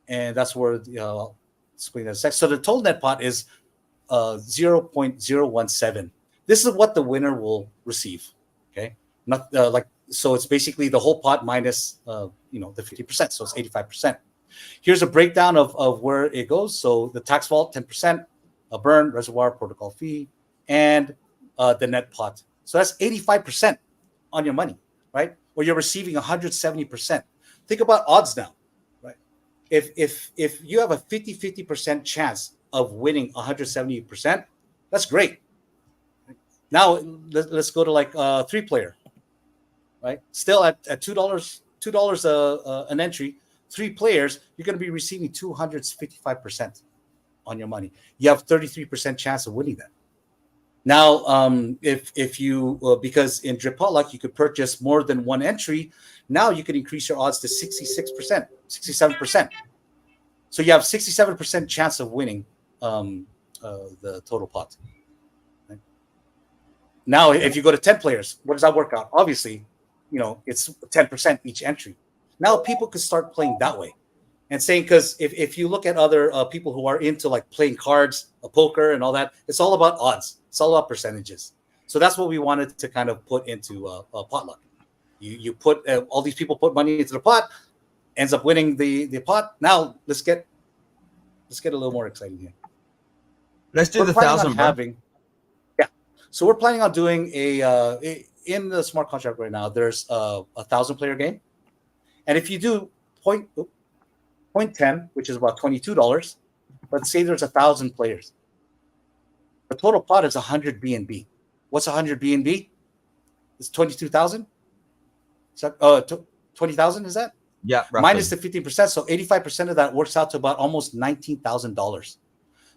and that's where I'll explain that in a sec. So the total net pot is 0.017. This is what the winner will receive. Okay, not so it's basically the whole pot minus the 50%, so it's 85%. Here's a breakdown of where it goes. So the tax vault 10%, a burn, reservoir, protocol fee, and the net pot. So that's 85% on your money, right? Or you're receiving 170%. Think about odds now, right? If you have a 50% chance of winning 170%, that's great. Now let's go to like 3-player, right? Still at $2 an entry, 3 players, you're going to be receiving 255% on your money. You have 33% chance of winning that. Now, if you because in drip potluck you could purchase more than one entry, now you can increase your odds to 66%, 67%. So you have 67% chance of winning the total pot. Right? Now, if you go to 10 players, what does that work out? Obviously, it's 10% each entry. Now people could start playing that way, and saying, because if you look at other people who are into like playing cards, poker, and all that, it's all about odds. It's all about percentages. So that's what we wanted to kind of put into potluck. You put all these people put money into the pot, ends up winning the pot. Now let's get a little more exciting here. Let's do the 1,000. Yeah. So we're planning on doing in the smart contract right now. There's a 1,000-player game, and if you do 0.10, which is about $22, let's say there's 1,000 players. The total pot is 100 BNB. What's 100 BNB? It's 22,000. So 20,000 is that? Yeah, roughly. Minus the 15%, so 85% of that works out to about almost $19,000.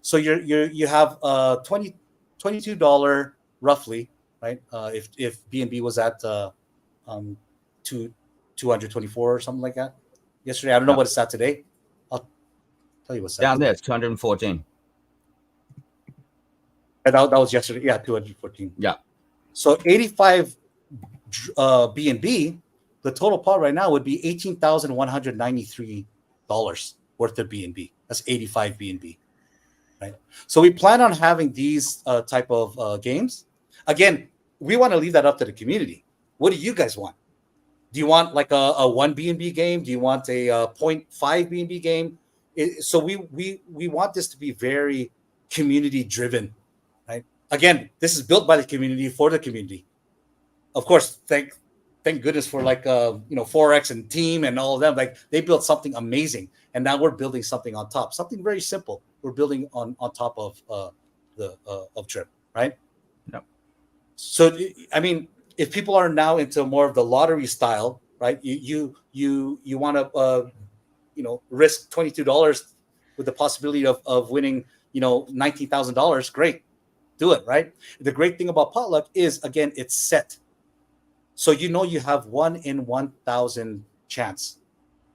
So you have $22 roughly, right? If BNB was at 224 or something like that yesterday. I don't know what it's at today. I'll tell you what's down there. It's 214. That was yesterday. Yeah, 214. Yeah. So 85 BNB, the total pot right now would be $18,193 worth of BNB. That's 85 BNB, right? So we plan on having these type of games. Again, we want to leave that up to the community. What do you guys want? Do you want like a 1 BNB game? Do you want a 0.5 BNB game? So we want this to be very community driven. Right. Again, this is built by the community for the community. Of course, thank goodness for like Forex and Team and all of them. Like they built something amazing, and now we're building something on top. Something very simple. We're building on top of Drip, right? Yep. So I mean, if people are now into more of the lottery style, right? You want to risk $22 with the possibility of winning $19,000. Great. Do it, right? The great thing about potluck is, again, it's set. So you have 1 in 1,000 chance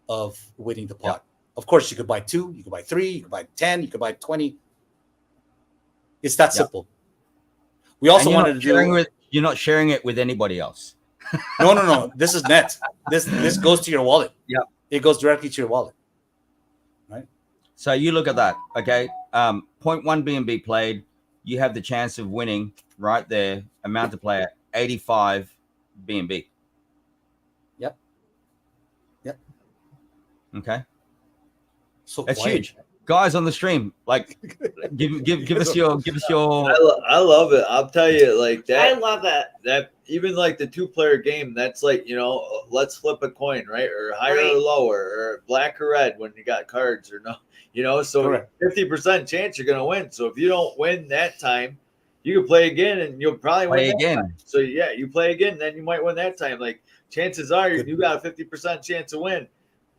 of winning the pot. Yep. Of course, you could buy 2, you could buy 3, you could buy 10, you could buy 20. It's that simple. We also wanted to do. You're not sharing it with anybody else. No. This is net. This goes to your wallet. Yeah. it goes directly to your wallet. Right. So you look at that. Okay. 0.1 BNB played. You have the chance of winning right there. Amount to play at 85 BNB. Yep. Yep. Okay. So That's quiet. huge. Guys on the stream, like, give us your. I love it. I'll tell you, like that. I love it. That even like the 2-player game, that's like, you know, let's flip a coin, right? Or higher Right. or lower, or black or red when you got cards, or no, you know. So Correct. 50% chance you're gonna win. So if you don't win that time, you can play again, and you'll probably Play win that again. time. So yeah, you play again, then you might win that time. Like chances are you got a 50% chance to win.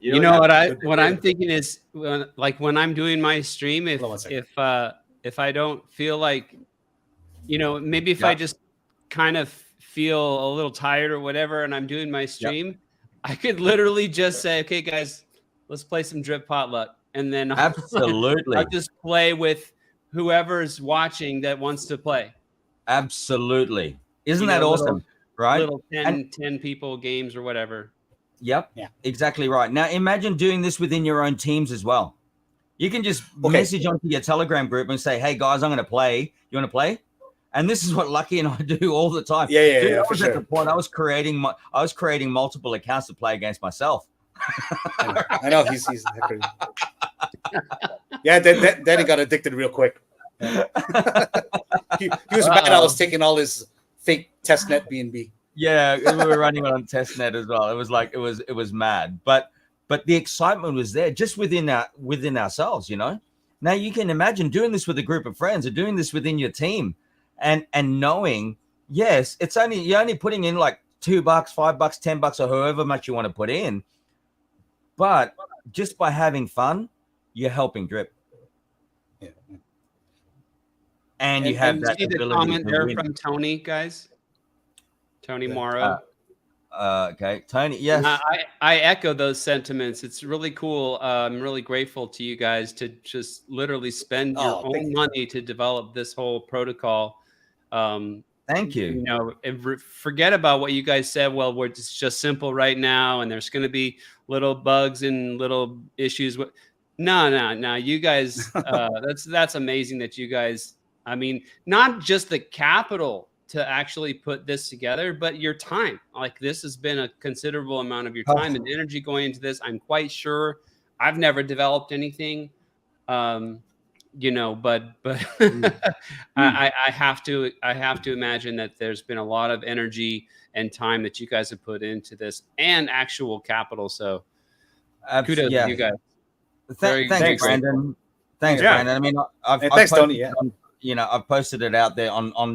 You know what I'm thinking is when I'm doing my stream, if I don't feel like, you know, maybe if I just kind of feel a little tired or whatever, and I'm doing my stream, I could literally just say, okay, guys, let's play some drip potluck, and then Absolutely, I'll just play with whoever's watching that wants to play. Absolutely, isn't You that know, awesome? Right, little 10 people games or whatever. Yep. Yeah. Exactly right. Now imagine doing this within your own teams as well. You can just message onto your Telegram group and say, "Hey guys, I'm going to play. You want to play?" And this is what Lucky and I do all the time. Yeah, Dude, I for was at sure. the point I was creating multiple accounts to play against myself. I know he's yeah. Daddy got addicted real quick. Yeah. he was mad. I was taking all his fake testnet BNB. Yeah, we were running on testnet as well. It was like it was mad, but the excitement was there just within ourselves, you know. Now you can imagine doing this with a group of friends or doing this within your team, and knowing, yes, you're only putting in like $2, $5, $10, or however much you want to put in, but just by having fun, you're helping drip. Yeah. And you have that see the ability comment to there win. from Tony, guys. Tony Morrow. Okay, Tony. Yes, I echo those sentiments. It's really cool. I'm really grateful to you guys to just literally spend your own money to develop this whole protocol. Thank you. You know, forget about what you guys said. Well, it's just simple right now, and there's going to be little bugs and little issues. No. You guys, that's amazing that you guys. I mean, not just the capital to actually put this together, but your time. Like, this has been a considerable amount of your time and energy going into this. I'm quite sure. I've never developed anything, you know, but I have to imagine that there's been a lot of energy and time that you guys have put into this, and actual capital. So kudos to you guys. Thanks, Brandon. Thanks, Brandon. I mean, thanks, Tony. Yeah. You know, I've posted it out there on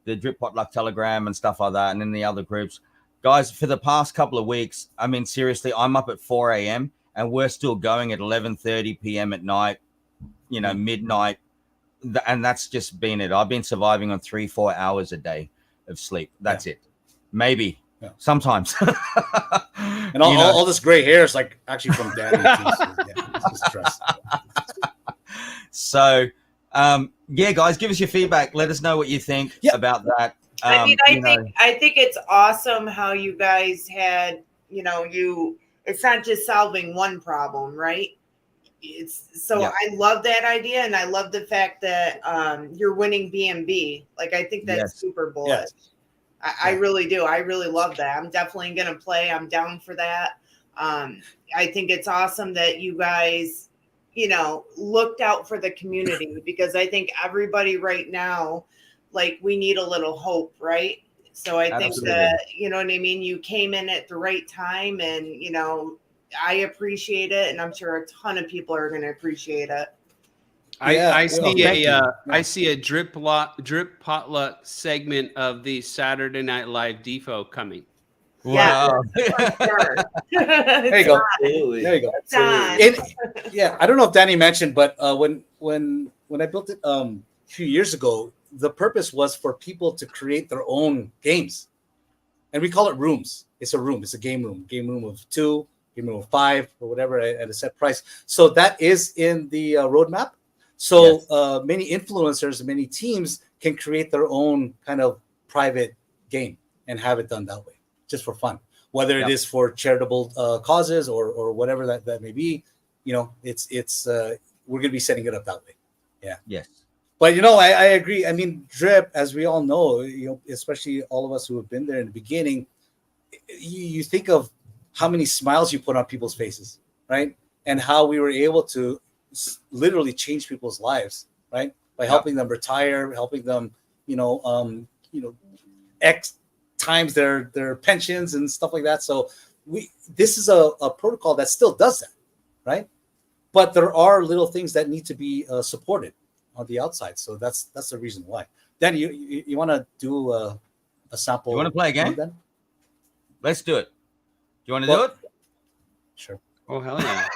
the Drip Potluck Telegram and stuff like that, and in the other groups. Guys, for the past couple of weeks, I mean, seriously, I'm up at 4 a.m. and we're still going at 11:30 p.m. at night, you know, midnight. And that's just been it. I've been surviving on 3-4 hours a day of sleep. That's it. Maybe. Yeah. Sometimes. And all this gray hair is like actually from daddy. It's just stress. So, yeah, guys, give us your feedback. Let us know what you think about that. I mean, I think it's awesome how you guys had, you know, it's not just solving one problem, right? I love that idea, and I love the fact that you're winning BNB. Like, I think that's super bullish. Yes. I really do. I really love that. I'm definitely gonna play. I'm down for that. I think it's awesome that you guys, you know, looked out for the community, because I think everybody right now, like, we need a little hope, right? So I think that, you know what I mean? You came in at the right time, and, you know, I appreciate it, and I'm sure a ton of people are going to appreciate it. I see a drip potluck segment of the Saturday Night Live defo coming. Wow. Yeah. There you go. There you go. I don't know if Danny mentioned, but when I built it a few years ago, the purpose was for people to create their own games, and we call it rooms. It's a room. It's a game room of 2, game room of 5, or whatever, at a set price. So that is in the roadmap. So many influencers, many teams can create their own kind of private game and have it done that way, just for fun. whether it is for charitable causes or whatever that may be. It's we're going to be setting it up that way. Yeah. Yes. But I agree. I mean, drip, as we all know, especially all of us who have been there in the beginning, you think of how many smiles you put on people's faces, right? And how we were able to literally change people's lives, right? By helping them retire, helping them, X times their pensions and stuff like that. So this is a protocol that still does that, right? But there are little things that need to be supported on the outside. So that's the reason why. Then you want to do a sample? You want to play a game? Then? Let's do it. Do you want to do it? Sure. Oh hell yeah!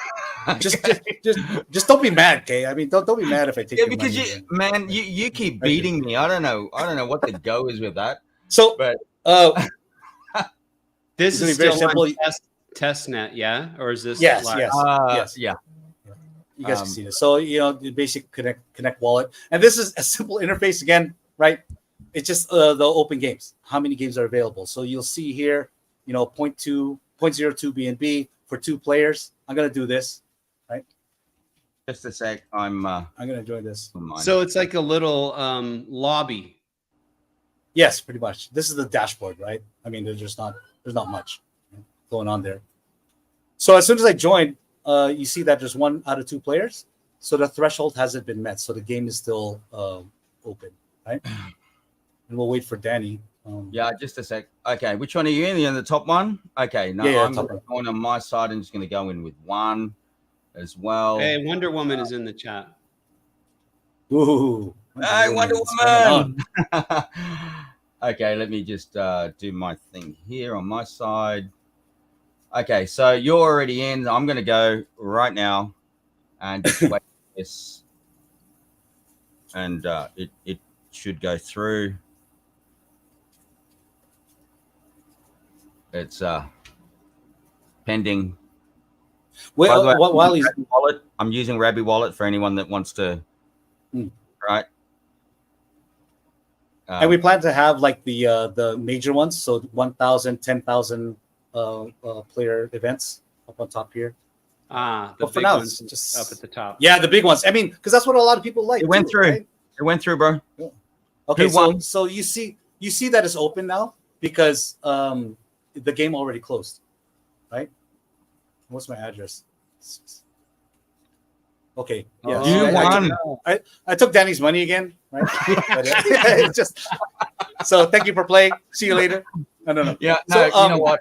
just don't be mad, okay? I mean, don't be mad if I take. Yeah, because you keep beating me. I don't know what the go is with that. So, but this is very still simple. on test net, yeah, or is this? Yes, live? yes. Yeah. You guys can see this. So the basic connect wallet, and this is a simple interface again, right? It's just the open games. How many games are available? So you'll see here, 0.02 BNB for 2 players. I'm gonna do this, right? Just a sec. I'm gonna join this. So it's like a little lobby. Yes, pretty much. This is the dashboard, right? I mean, there's not much going on there. So as soon as I join, you see that there's 1 out of 2 players. So the threshold hasn't been met. So the game is still open, right? And we'll wait for Danny. Yeah, just a sec. Okay, which one are you in? You're in the top one? Okay, no, I'm going on my side and just going to go in with 1 as well. Hey, Wonder Woman is in the chat. Ooh. Hey, Wonder Woman! Okay, let me just do my thing here on my side. Okay, so you're already in. I'm going to go right now and just wait for this. And it should go through. It's pending. Well, while he's wallet, I'm using Rabby Wallet for anyone that wants to. Right. And we plan to have like the major ones, so 1,000, 10,000 player events up on top here. The but for big now, ones it's just up at the top. Yeah, the big ones. I mean, because that's what a lot of people like. It went through. Right? It went through, bro. Yeah. Okay, so you see that it's open now because the game already closed, right? What's my address? Okay. Yeah. You won. I took Danny's money again, right? It's just so thank you for playing. See you later. No. Yeah. No. So, you know what?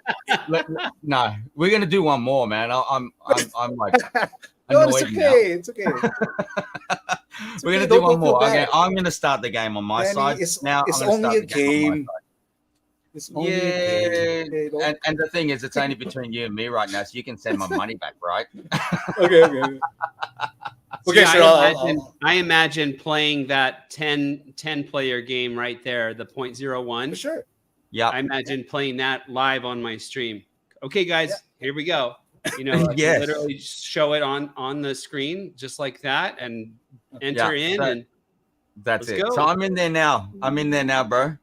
No, we're gonna do one more, man. I'm like. No, it's okay. It's okay. We're gonna do one more. Okay, I'm gonna start the game on my side. It's only a game. It's only a game. And the thing is, it's only between you and me right now, so you can send my money back, right? Okay. Okay, I imagine playing that 10 player game right there, the 0.01. For sure. Yeah. I imagine playing that live on my stream. Okay, guys, here we go. Yes. Literally show it on the screen just like that and enter in and that's it. Go. So I'm in there now. Bro.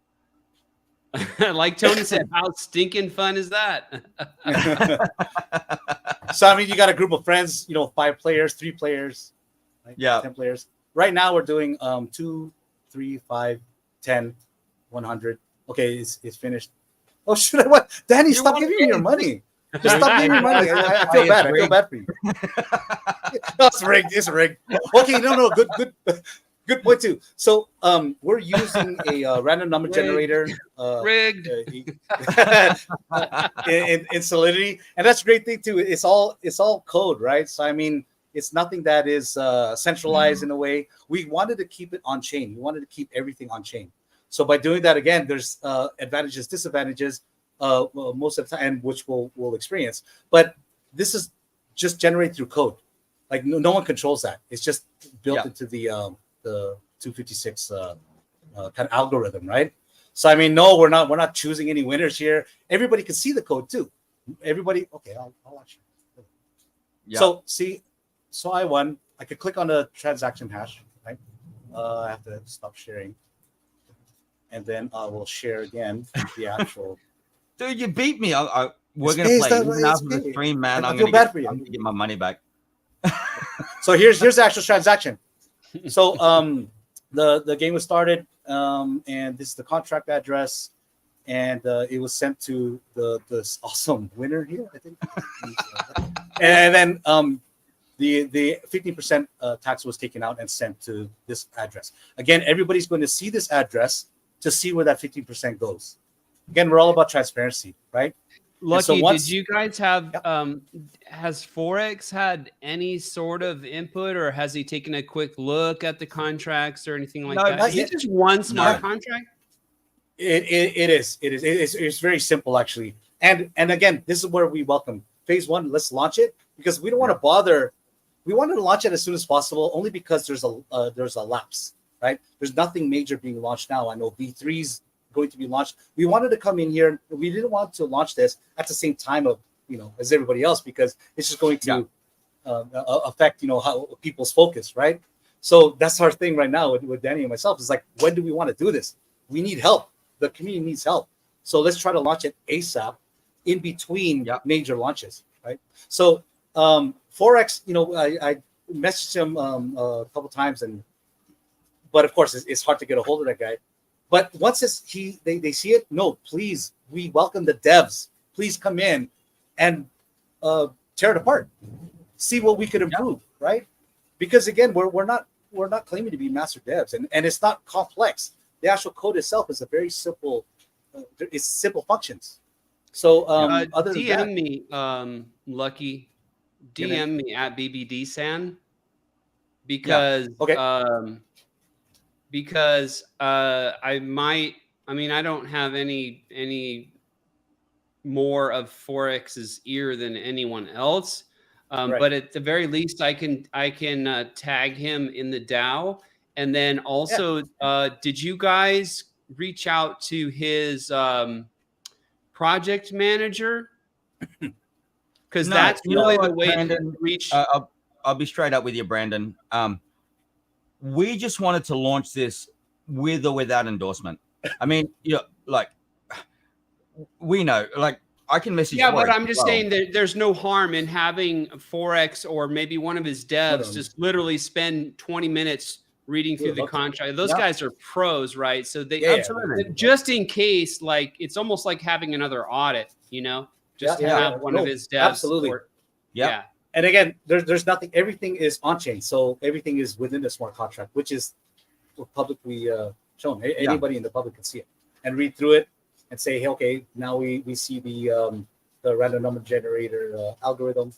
Like Tony said, how stinking fun is that? So I mean, you got a group of friends, 5 players, 3 players, right? 10 players. Right now we're doing 2, 3, 5, 10, 100. Okay, it's finished. Oh shoot! Danny, stop giving me your money. Just stop giving me money. I feel bad. I feel bad for you. No, it's rigged. It's rigged. Okay, no. Good point too. So we're using a random number generator. Rigged. in Solidity, and that's a great thing too. It's all code, right? So I mean, it's nothing that is centralized in a way. We wanted to keep it on chain. We wanted to keep everything on chain. So by doing that, again, there's advantages, disadvantages. Most of the time, which we'll experience, but this is just generated through code. Like no one controls that. It's just built into the 256 kind of algorithm, right? So I mean, no, we're not choosing any winners here. Everybody can see the code too. Everybody, okay, I'll watch you. Yeah. So I won. I could click on the transaction hash, right? I have to stop sharing, and then I will share again the actual. Dude, you beat me. We're gonna play even after the stream, man. I'm gonna get my money back. So here's the actual transaction. So the game was started, and this is the contract address, and it was sent to this awesome winner here, I think. And then the 15% tax was taken out and sent to this address. Again, everybody's going to see this address to see where that 15% goes. Again, we're all about transparency, right? Lucky, so did you guys have, has Forex had any sort of input, or has he taken a quick look at the contracts or anything like that? Is it just one smart contract? It's very simple, actually. And again, this is where we welcome phase one. Let's launch it, because we don't want to bother. We wanted to launch it as soon as possible, only because there's a lapse, right? There's nothing major being launched now. I know V3's going to be launched. We wanted to come in here. We didn't want to launch this at the same time of, as everybody else, because it's just going to affect, how people's focus, right? So that's our thing right now with Danny and myself. It's like, when do we want to do this? We need help. The community needs help. So let's try to launch it ASAP in between major launches, right? So Forex, I messaged him a couple times, but of course it's hard to get a hold of that guy. But once they see it, no, please, we welcome the devs. Please come in and tear it apart. See what we could improve, right? Because again, we're not claiming to be master devs, and it's not complex. The actual code itself is a very simple. It's simple functions. So other than DM me, Lucky. DM me at BBDSan, because because I don't have any more of Forex's ear than anyone else, but at the very least I can tag him in the DAO. And then also, did you guys reach out to his project manager? Because that's really the way to reach. I'll be straight up with you, Brandon. We just wanted to launch this with or without endorsement. I mean, we know, I can message. Yeah, but I'm just saying that there's no harm in having Forex or maybe one of his devs just literally spend 20 minutes reading through the contract. Those guys are pros, right? So they just in case, it's almost like having another audit, just to have one of his devs. Absolutely. Yeah. And again, there's nothing. Everything is on chain, so everything is within the smart contract, which is publicly shown. Anybody in the public can see it and read through it and say, hey, okay, now we see the random number generator algorithm,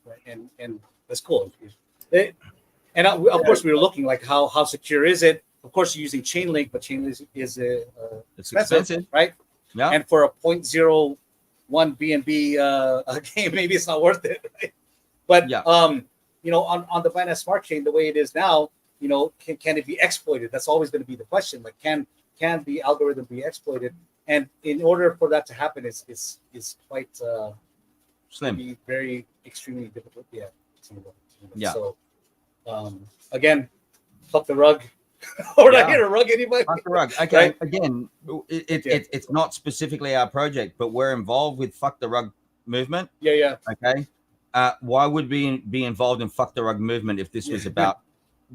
right? And that's cool. And of course, we were looking how secure is it? Of course, you're using Chainlink, but Chainlink is it's expensive, right? Yeah. And for a 0.01 BNB game, maybe it's not worth it, right? But on the Binance Smart Chain, the way it is now, can it be exploited? That's always going to be the question. Can the algorithm be exploited? And in order for that to happen, it's quite slim. Be very extremely difficult. Yeah. So again, fuck the rug. We're not here to rug anybody. Fuck the rug. Okay. Right? Again, it's not specifically our project, but we're involved with Fuck the Rug movement. Yeah. Okay. Why would we be involved in Fuck the Rug movement if this was about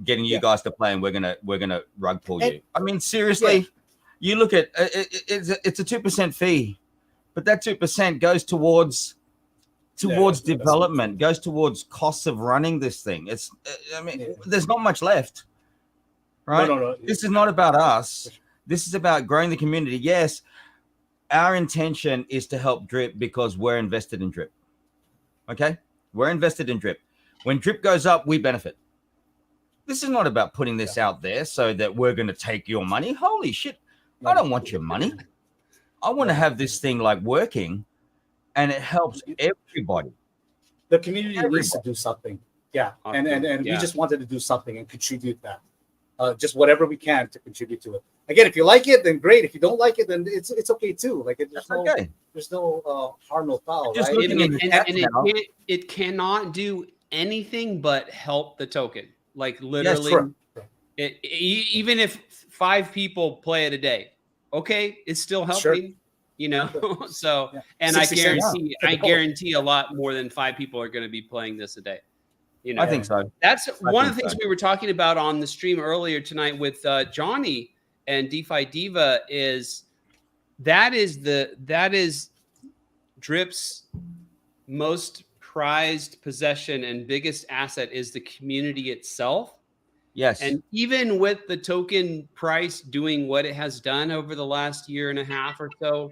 getting you guys to play and we're gonna rug pull you? I mean, seriously, you look at it's a 2% fee, but that 2% goes towards development, goes towards costs of running this thing. There's not much left, right? No. This is not about us. This is about growing the community. Yes, our intention is to help Drip because we're invested in Drip. Okay, we're invested in Drip. When Drip goes up, we benefit. This is not about putting this out there so that we're going to take your money. Holy shit, I don't want your money. I want to have this thing working, and it helps everybody. The community needs to do something. Yeah, and we just wanted to do something and contribute that. Just whatever we can to contribute to it. Again, if you like it, then great. If you don't like it, then it's okay too. There's no harm, no foul. Just right? It cannot do anything but help the token. Literally, even if 5 people play it a day, okay, it's still helping. you know. So, Yeah. and 60 cents. I guarantee a lot more than 5 people are going to be playing this a day. You know, I think so. That's one of the think things we were talking about on the stream earlier tonight with Johnny and DeFi Diva that is Drip's most prized possession and biggest asset is the community itself. Yes. And even with the token price doing what it has done over the last year and a half or so,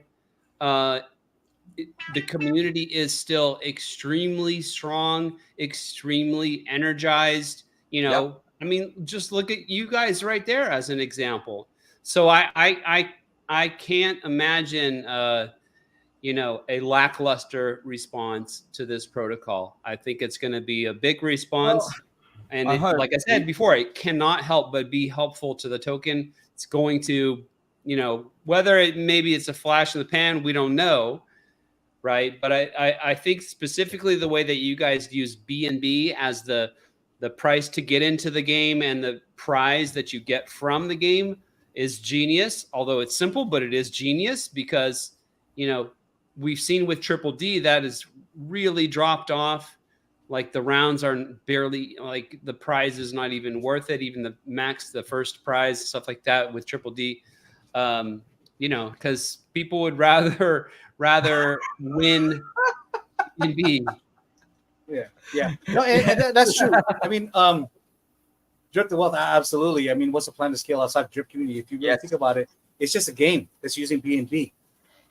the community is still extremely strong, extremely energized. You know, Yep. I mean, just look at you guys right there as an example. So I can't imagine, you know, a lackluster response to this protocol. I think it's going to be a big response. Well, and I hope. like I said before, it cannot help but be helpful to the token. It's going to, you know, whether it's a flash in the pan, we don't know, right? But I think specifically the way that you guys use BNB as the price to get into the game and the prize that you get from the game is genius. Although it's simple, but it is genius because, you know, we've seen with Triple D that has really dropped off. Like the rounds are barely, like the prize is not even worth it. Even the first prize, stuff like that with Triple D, you know, because people would rather win in B. Yeah. No, and that's true. I mean, Drip the Wealth, absolutely. I mean, what's the plan to scale outside Drip community? If you really think about it, it's just a game that's using BNB,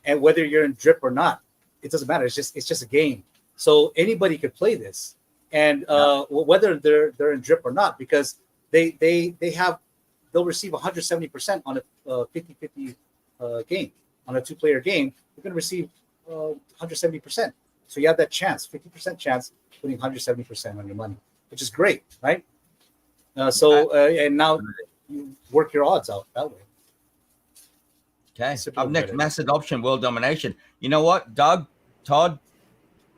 and whether you're in Drip or not, it doesn't matter. It's just a game. So anybody could play this, and whether they're in Drip or not, because they'll receive 170% on a 50-50 game. On a 2-player game, you're going to receive 170%. So you have that chance, 50% chance, putting 170% on your money, which is great, right? And now you work your odds out that way. Okay. Up next, mass adoption, world domination. You know what, Doug, Todd,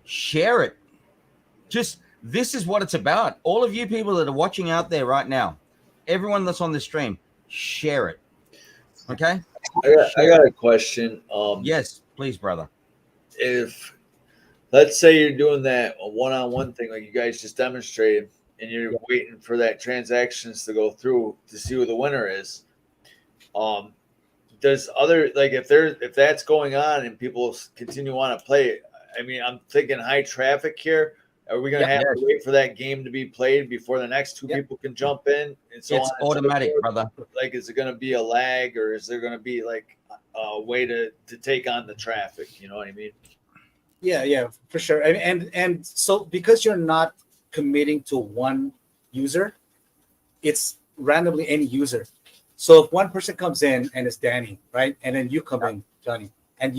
share it. This is what it's about. All of you people that are watching out there right now, everyone that's on the stream, share it. Okay. I got a question. Yes, please, brother. If let's say you're doing that one-on-one thing like you guys just demonstrated, and you're waiting for that transactions to go through to see who the winner is, does other, like if that's going on and people continue to want to play, I mean, I'm thinking high traffic here. Are we going to have to wait for that game to be played before the next two people can jump in? And so it's automatic, brother. Like, is it going to be a lag, or is there going to be like a way to take on the traffic? You know what I mean? Yeah, for sure. And so because you're not committing to one user, it's randomly any user. So if one person comes in and it's Danny, right, and then you come in, Johnny, and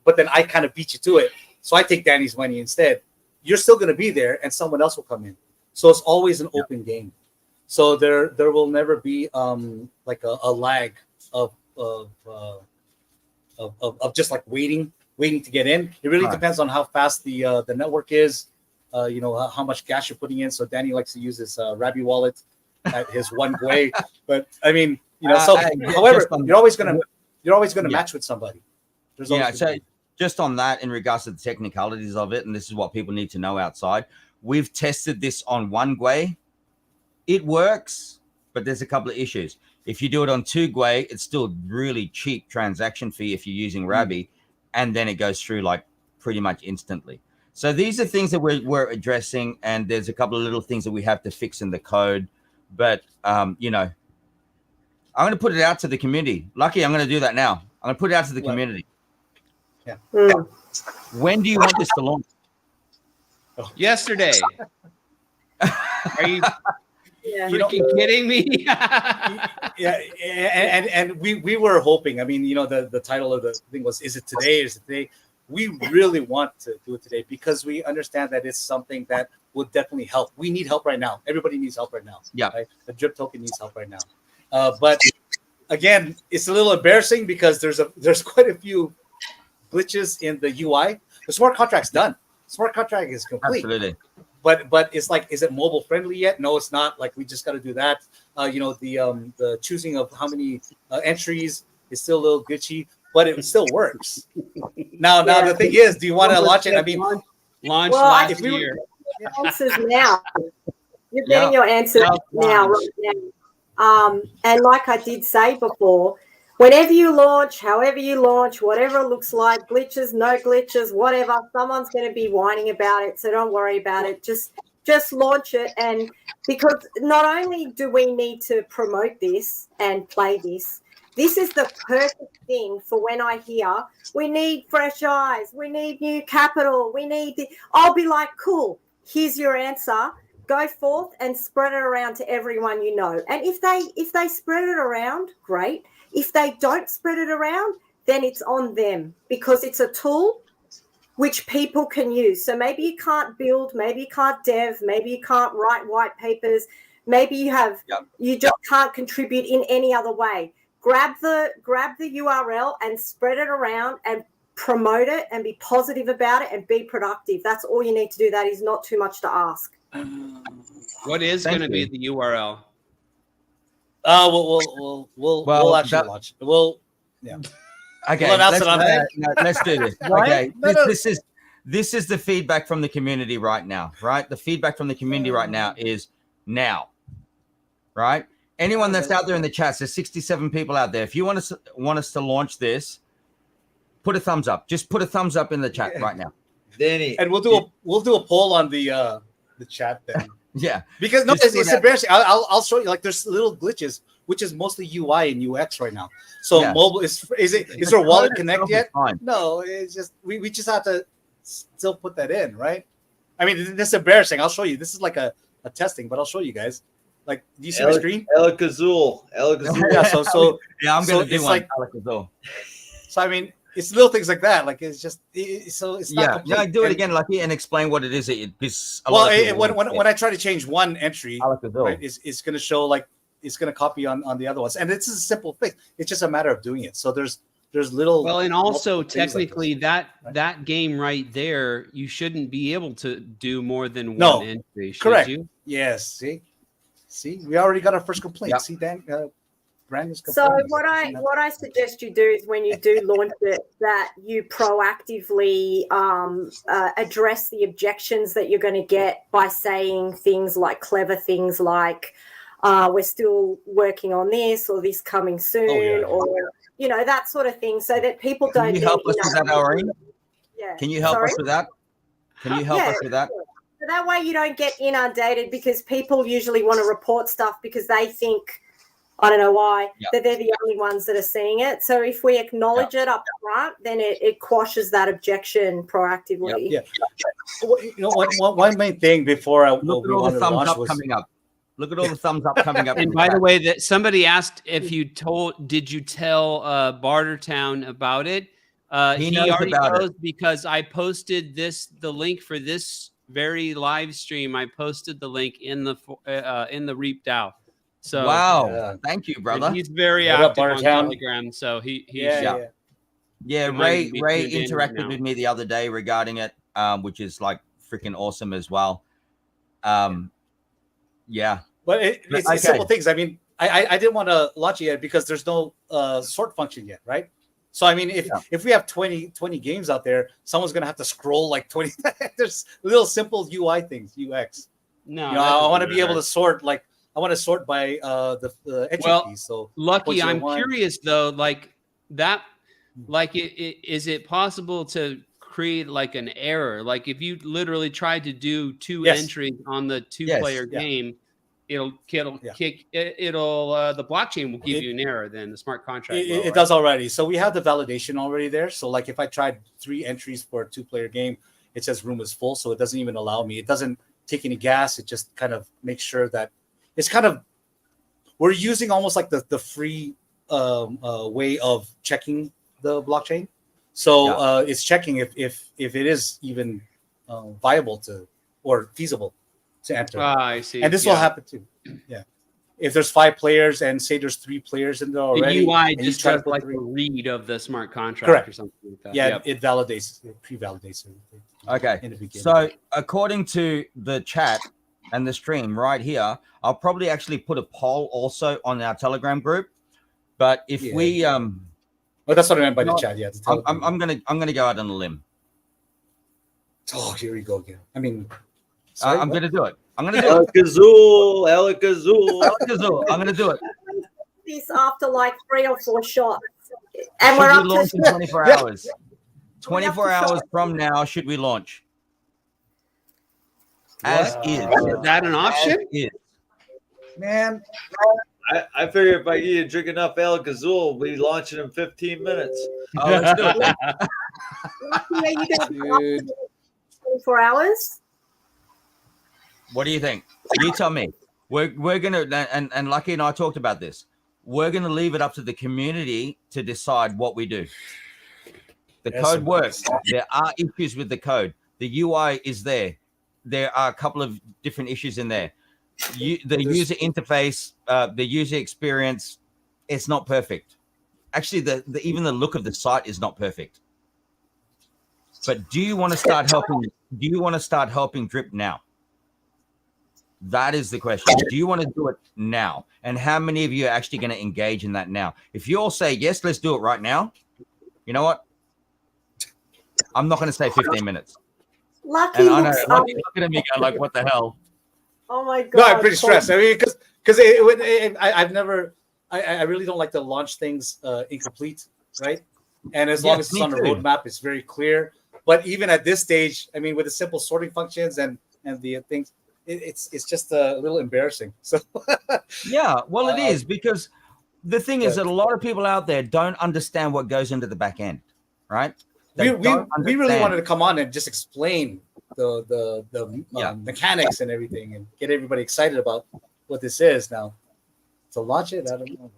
but then I kind of beat you to it, so I take Danny's money instead. You're still going to be there, and someone else will come in. So it's always an open game. So there will never be like a lag of just like waiting to get in. It really depends on how fast the network is. You know how much gas you're putting in. So Danny likes to use his Rabby wallet at his one way. But I mean, you know, however, you're always gonna match with somebody. So just on that, in regards to the technicalities of it, and this is what people need to know outside, we've tested this on one Gwei. It works, but there's a couple of issues. If you do it on 2 Gwei, it's still really cheap transaction fee if you're using Rabby, and then it goes through like pretty much instantly. So these are things that we're addressing, and there's a couple of little things that we have to fix in the code. But you know, I'm going to put it out to the community. Lucky, I'm going to do that now. I'm going to put it out to the community. Yeah. When do you want this to launch? Yesterday. Are you freaking kidding me? and we were hoping. I mean, you know, the title of the thing was, "Is it today? Is it today?" We really want to do it today because we understand that it's something that would definitely help. We need help right now. Everybody needs help right now. Yeah, right? The Drip token needs help right now. But again, it's a little embarrassing because there's quite a few glitches in the UI. The smart contract's done. Smart contract is complete. Absolutely. But it's like, is it mobile friendly yet? No, it's not. Like, we just got to do that. You know, the choosing of how many entries is still a little glitchy. but it still works. Now the thing is, do you want to launch it? I mean, Launch Well, last year. answers now. You're getting your answers now, right now. And like I did say before, whenever you launch, however you launch, whatever it looks like, glitches, no glitches, whatever, someone's going to be whining about it. So don't worry about it. Just launch it. And because not only do we need to promote this and play this, this is the perfect thing for when I hear we need fresh eyes, we need new capital, I'll be like, cool, here's your answer. Go forth and spread it around to everyone you know. And if they spread it around, great. If they don't spread it around, then it's on them, because it's a tool which people can use. So maybe you can't build, maybe you can't dev, maybe you can't write white papers, maybe you just can't contribute in any other way. Grab the URL and spread it around and promote it and be positive about it and be productive. That's all you need to do. That is not too much to ask. What is going to be the URL? We'll actually launch it. Okay, we'll announce it on there. Let's do this. Okay, this is the feedback from the community right now. Right, the feedback from the community right now is now. Right, anyone that's out there in the chats, there's 67 people out there. If you want us to launch this, put a thumbs up. Just put a thumbs up in the chat right now, Danny. And we'll do a poll on the chat then. Yeah, because no, it's embarrassing. I'll show you. Like, there's little glitches, which is mostly UI and UX right now. So mobile is there wallet connect yet? No, it's just we just have to still put that in, right? I mean, this is embarrassing. I'll show you. This is like a testing, but I'll show you guys. Like, do you see my screen? Alak Azul. Yeah. So yeah, I'm gonna do one. Like, Alak Azul. So I mean, it's little things like that. Like, it's just so it's not. Yeah, do it again, Lucky, and explain what it is. When I try to change one entry, right, it's going to show, like, it's going to copy on the other ones, and it's a simple thing. It's just a matter of doing it. So there's little. Well, and also technically that game right there, you shouldn't be able to do more than one entry. Correct. You? Yes. See, we already got our first complaint. Yep. See, Dan. So what I suggest you do is, when you do launch it, that you proactively address the objections that you're going to get by saying things like clever things like we're still working on this, or this coming soon, or that sort of thing, so that people don't. Can you help us with that, Aureen? Yeah. Can you help us with that? Can you help us with that? So that way you don't get inundated, because people usually want to report stuff because they think, I don't know why, that they're the only ones that are seeing it. So if we acknowledge it up front, then it quashes that objection proactively. Yeah. One main thing before look at all the thumbs up coming up. Look at all the thumbs up coming up. And by the way, that somebody asked if did you tell Bartertown about it? He already knows, because I posted the link for this very live stream. I posted the link in the Reap DAO. So thank you, brother. He's very active on Telegram, so he Ray interacted with me the other day regarding it, which is like freaking awesome as well. But it's simple things. I mean, I didn't want to launch it yet because there's no sort function yet, right? So I mean, if we have 20 games out there, someone's gonna have to scroll like 20. There's little simple UI things, UX. No, I want to be able to sort, like, I want to sort by the entry keys. So Lucky, I'm curious though, like that, like is it possible to create like an error? Like if you literally tried to do two entries on the two-player game, it'll kick the blockchain will give you an error. Then the smart contract it does already. So we have the validation already there. So like if I tried 3 entries for a 2-player game, it says room is full, so it doesn't even allow me. It doesn't take any gas. It just kind of makes sure that it's kind of, we're using almost like the free way of checking the blockchain. So it's checking if it is even viable or feasible to enter. I see. And this will happen too. Yeah. If there's 5 players and say there's 3 players in there already, the UI just does like the read of the smart contract or something like that. Yeah, it validates, it pre-validates everything. Okay. So according to the chat and the stream right here, I'll probably actually put a poll also on our Telegram group. But if we Oh, that's what I meant by the No, chat. Yeah. I'm gonna go out on a limb. Oh, here we go again. I mean, I'm gonna do it. I'm gonna do it. Alak Azul, Alak Azul. Alak Azul, I'm gonna do it. This after like 3 or 4 shots, and Should we're we up launch to in 24 hours? 24 to hours shot. from now, should we launch? As is. Is that an option? As is. man. I figure if I eat and drink enough Alak Azul, we'll be launching in 15 minutes. Oh, let's do it. Yeah, you guys Dude. 24 hours. What do you think? You tell me. We're gonna and Lucky and I talked about this. We're gonna leave it up to the community to decide what we do. The Yes, code of works. course. There are issues with the code. The UI is there. There are a couple of different issues in there. The user interface, the user experience, it's not perfect. Actually, even the look of the site is not perfect. But do you want to start helping? Do you want to start helping Drip now? That is the question. Do you want to do it now? And how many of you are actually going to engage in that now? If you all say yes, let's do it right now. You know what? I'm not going to say 15 minutes. Lucky And I know, looks Lucky's looking at me going like, what the hell? oh my god. No, I'm pretty stressed. I mean, because I've never, I really don't like to launch things incomplete, right? And as long Yes, as it's me on the too. roadmap, it's very clear. But even at this stage, I mean, with the simple sorting functions and the things, it's just a little embarrassing. So Yeah, well, it is, because the thing is Yeah. that a lot of people out there don't understand what goes into the back end, right? we They don't really understand. wanted to come on and just explain the Yeah. mechanics and everything and get everybody excited about what this is now. To launch it, I don't know.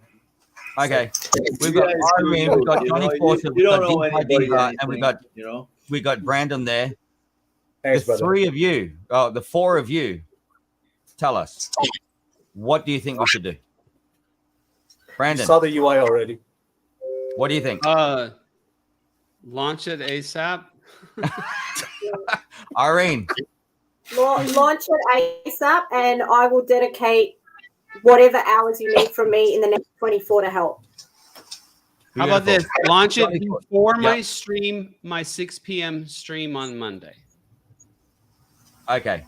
Okay, we've You got guys Irene, do, we've got you Johnny know, Fawcett, you we've don't got know DeFi anybody Diva, anything, and we got Brandon there. Thanks, The brother. three of you, the four of you, tell us, what do you think we should do? You Brandon, saw the UI already. what do you think? Launch it ASAP. Irene, launch it ASAP, and I will dedicate whatever hours you need from me in the next 24 to help. How about this? Launch it Johnny, before yeah. my stream, my 6 p.m. stream on Monday. okay.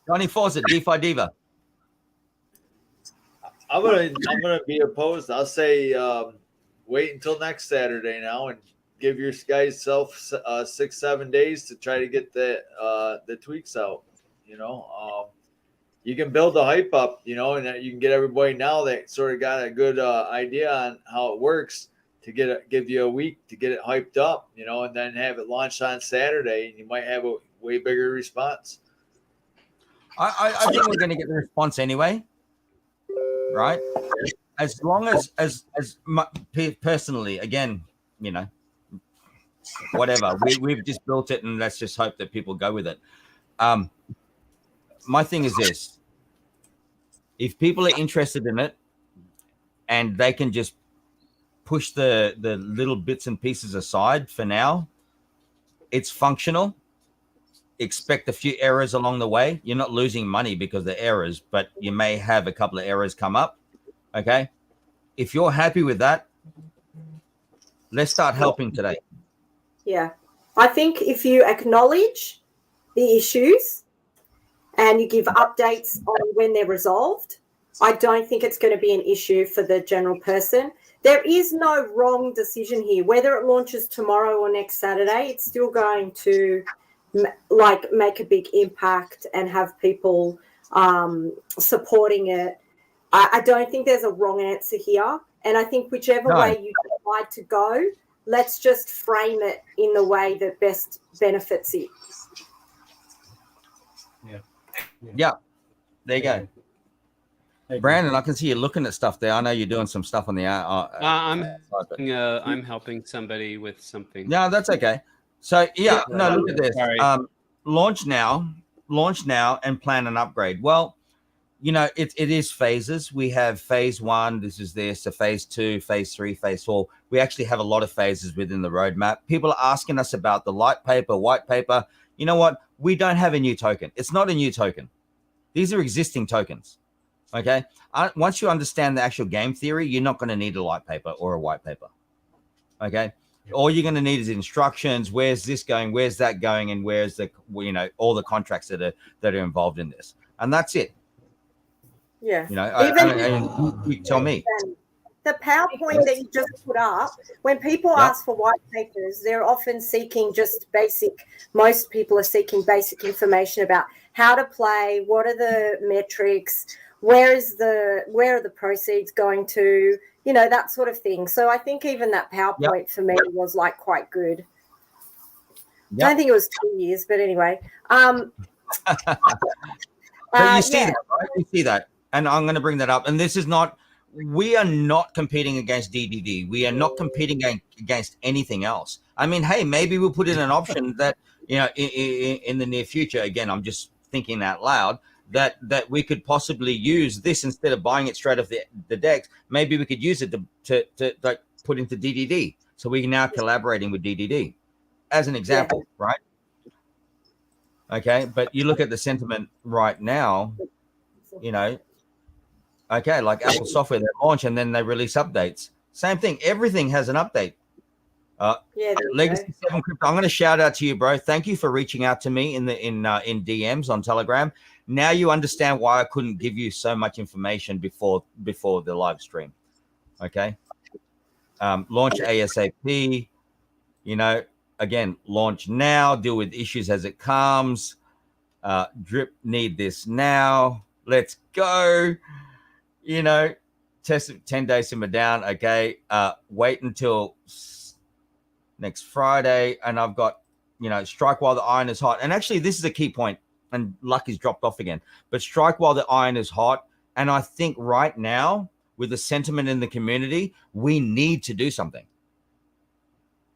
Johnny Fawcett, DeFi Diva. I'm gonna be opposed. I'll say wait until next Saturday now and give your guys self 6-7 days to try to get the tweaks out. You know, you can build the hype up. You know, and you can get everybody now that sort of got a good idea on how it works to give you a week to get it hyped up. You know, and then have it launched on Saturday, and you might have a way bigger response. I think we're going to get the response anyway, right? As long as personally, again, you know, whatever, we've just built it, and let's just hope that people go with it. My thing is this: if people are interested in it, and they can just push the little bits and pieces aside for now, it's functional. Expect a few errors along the way. You're not losing money because of the errors, but you may have a couple of errors come up. Okay. If you're happy with that, let's start helping today. Yeah. I think if you acknowledge the issues and you give updates on when they're resolved, I don't think it's going to be an issue for the general person. There is no wrong decision here. Whether it launches tomorrow or next Saturday, it's still going to make a big impact and have people supporting it. I don't think there's a wrong answer here. And I think whichever way you decide to go, let's just frame it in the way that best benefits it. Yeah. There you go. Brandon, I can see you looking at stuff there. I know you're doing some stuff on the I'm helping somebody with something. Yeah, that's okay. So yeah, no, look at this. Sorry. Launch now, and plan an upgrade. Well, you know, it is phases. We have phase 1. This is this. So phase 2, phase 3, phase 4. We actually have a lot of phases within the roadmap. People are asking us about the light paper, white paper. You know what? We don't have a new token. It's not a new token. These are existing tokens. Okay. Once you understand the actual game theory, you're not going to need a light paper or a white paper. Okay. All you're going to need is instructions. Where's this going? Where's that going? And where's the, you know, all the contracts that are involved in this. And that's it. Yeah. You know, you tell me. The PowerPoint that you just put up, when people ask for white papers, they're often seeking just basic, most people are seeking basic information about how to play, what are the metrics, where are the proceeds going to, you know, that sort of thing. So I think even that PowerPoint for me was like quite good. I don't think it was 2 years, but anyway. But you see that, right? You see that. And I'm going to bring that up. And this is not, we are not competing against DDD. We are not competing against anything else. I mean, hey, maybe we'll put in an option that, you know, in the near future, again, I'm just thinking out loud, that we could possibly use this instead of buying it straight off the decks. Maybe we could use it to like put into DDD. So we're now collaborating with DDD as an example, right? Okay. But you look at the sentiment right now, you know, okay, like Apple software, they launch and then they release updates. Same thing. Everything has an update. Legacy 7 Crypto. I'm going to shout out to you, bro. Thank you for reaching out to me in DMs on Telegram. Now you understand why I couldn't give you so much information before the live stream. Okay. Launch ASAP. You know, again, launch now. Deal with issues as it comes. Drip need this now. Let's go. You know, test it 10 days simmer down. Okay. Wait until next Friday. And I've got, you know, strike while the iron is hot. And actually, this is a key point. And Lucky's dropped off again. But strike while the iron is hot. And I think right now, with the sentiment in the community, we need to do something.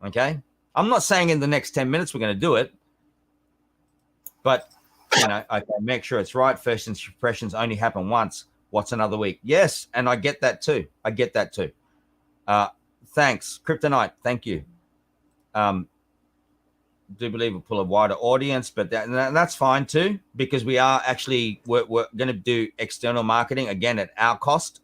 Okay. I'm not saying in the next 10 minutes we're going to do it. But, you know, I can make sure it's right. First impressions only happen once. What's another week? Yes. And I get that too. Thanks. Kryptonite. Thank you. Do believe we'll pull a wider audience, but that's fine too, because we are actually, we're going to do external marketing again at our cost.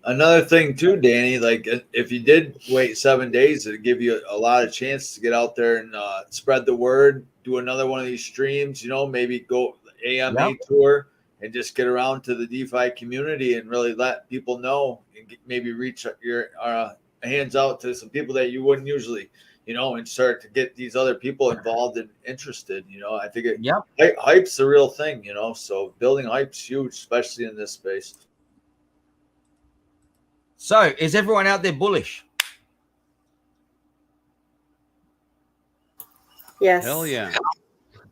Another thing too, Danny, like if you did wait 7 days, it'd give you a lot of chance to get out there and spread the word, do another one of these streams, you know, maybe go AMA tour and just get around to the DeFi community and really let people know and maybe reach your hands out to some people that you wouldn't usually, you know, and start to get these other people involved and interested. You know, I think hype's the real thing, you know, so building hype's huge, especially in this space. So is everyone out there bullish? Yes. Hell yeah.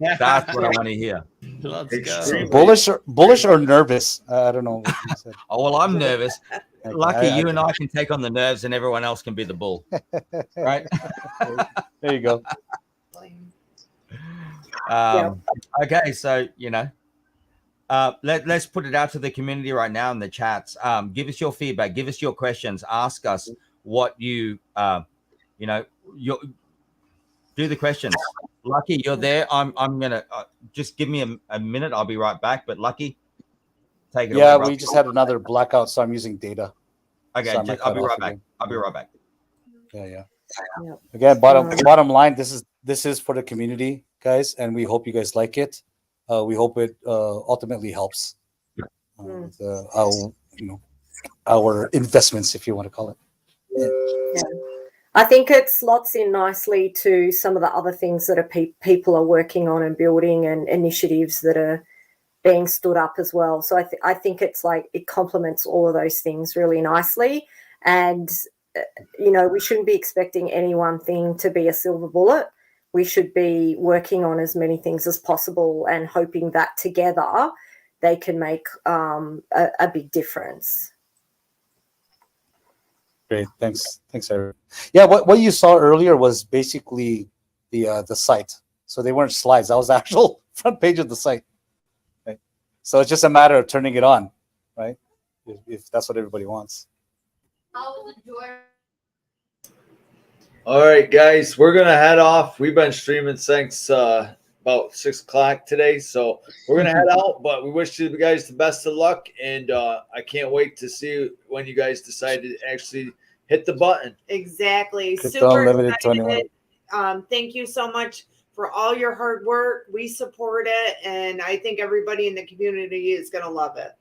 That's what I want to hear. Let's go. Bullish or nervous? I don't know what you said. Oh, well, I'm nervous. Lucky you and I can take on the nerves and everyone else can be the bull. Right? There you go. Okay, so, you know, let's put it out to the community right now in the chats. Give us your feedback. Give us your questions. Ask us what you, you know, do the questions. Lucky, you're there. I'm going to just give me a minute. I'll be right back. But Lucky, take it away. Yeah, we just had another blackout, so I'm using data. Okay, So I'll be right back. I'll be right back. Yeah. Again, bottom line, this is for the community, guys, and we hope you guys like it. We hope it ultimately helps our investments, if you want to call it. Yeah. I think it slots in nicely to some of the other things that people are working on and building, and initiatives that are being stood up as well. So I think it's like it complements all of those things really nicely. And, you know, we shouldn't be expecting any one thing to be a silver bullet. We should be working on as many things as possible and hoping that together they can make a big difference. Great, thanks, Eric. Yeah, what you saw earlier was basically the site. So they weren't slides. That was the actual front page of the site. Right? So it's just a matter of turning it on, right? If that's what everybody wants. All right, guys, we're gonna head off. We've been streaming since about 6 o'clock today, so we're gonna head out. But we wish you guys the best of luck, and I can't wait to see when you guys decide to actually hit the button. Exactly. Crypto Super Unlimited excited. 21. Thank you so much for all your hard work. We support it, and I think everybody in the community is going to love it.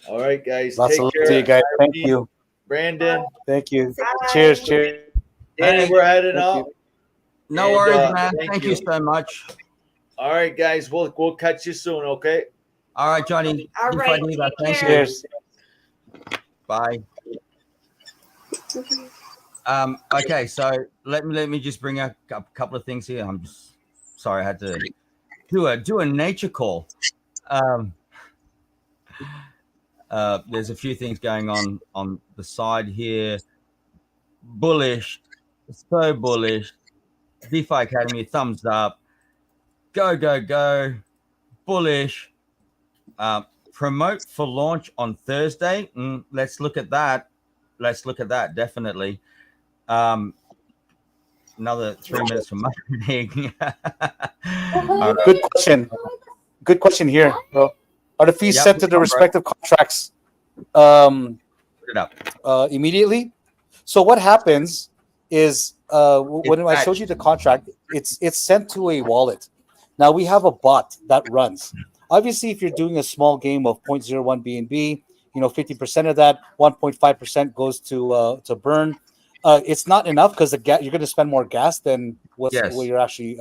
All right, guys. Lots take of love care. to you guys. Thank Irene, you. Brandon. Thank you. Bye. Cheers. Cheers. Danny, Hey. we're heading Thank out. you. No And, worries, man. thank Thank you. you so much. All right, guys. We'll catch you soon, okay? All right, Johnny. All right, DeFi Diva, take thank you. care. Cheers. Bye. Okay, so let me just bring up a couple of things here. I'm just sorry, I had to do a nature call. There's a few things going on the side here. Bullish, so bullish. DeFi Academy, thumbs up. Go. Bullish. Promote for launch on Thursday. Let's look at that. Definitely. Another 3 minutes for marketing. All right. Good question here, bro. Are the fees Yep, set to the bro. respective contracts Put it up. immediately? So what happens is when I showed you the contract, it's sent to a wallet. Now we have a bot that runs. Obviously, if you're doing a small game of 0.01 BNB, 50% of that, 1.5% goes to burn. It's not enough because you're going to spend more gas than what you're actually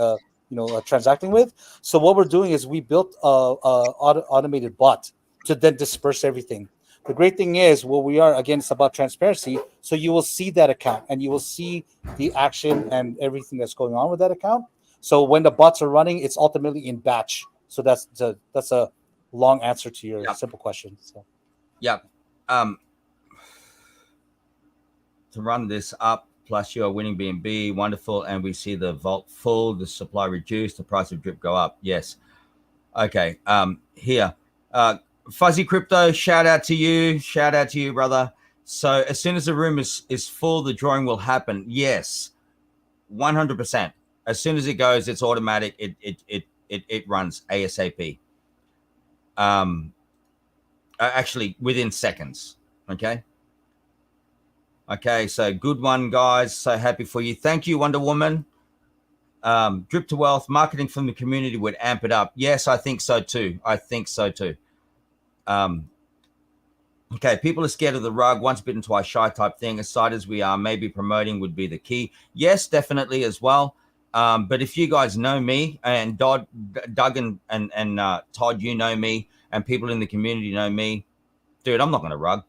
transacting with. So what we're doing is we built a automated bot to then disperse everything. The great thing is, we are, again, it's about transparency. So you will see that account and you will see the action and everything that's going on with that account. So when the bots are running, it's ultimately in batch. So that's a long answer to your simple question. So. Yep. To run this up, plus you are winning BNB, wonderful, and we see the vault full, the supply reduced, the price of drip go up. Yes. Okay. Here, Fuzzy Crypto, shout out to you, brother. So as soon as the room is full, the drawing will happen. Yes, 100%. As soon as it goes, it's automatic. It runs ASAP. Actually, within seconds. Okay, so good one, guys. So happy for you. Thank you, Wonder Woman. Drip to wealth, marketing from the community would amp it up. Yes, I think so too. Okay, people are scared of the rug. Once bitten, twice shy type thing. Aside as we are, maybe promoting would be the key. Yes, definitely as well. But if you guys know me, and Doug and Todd, you know me, and people in the community know me, dude, I'm not going to rug.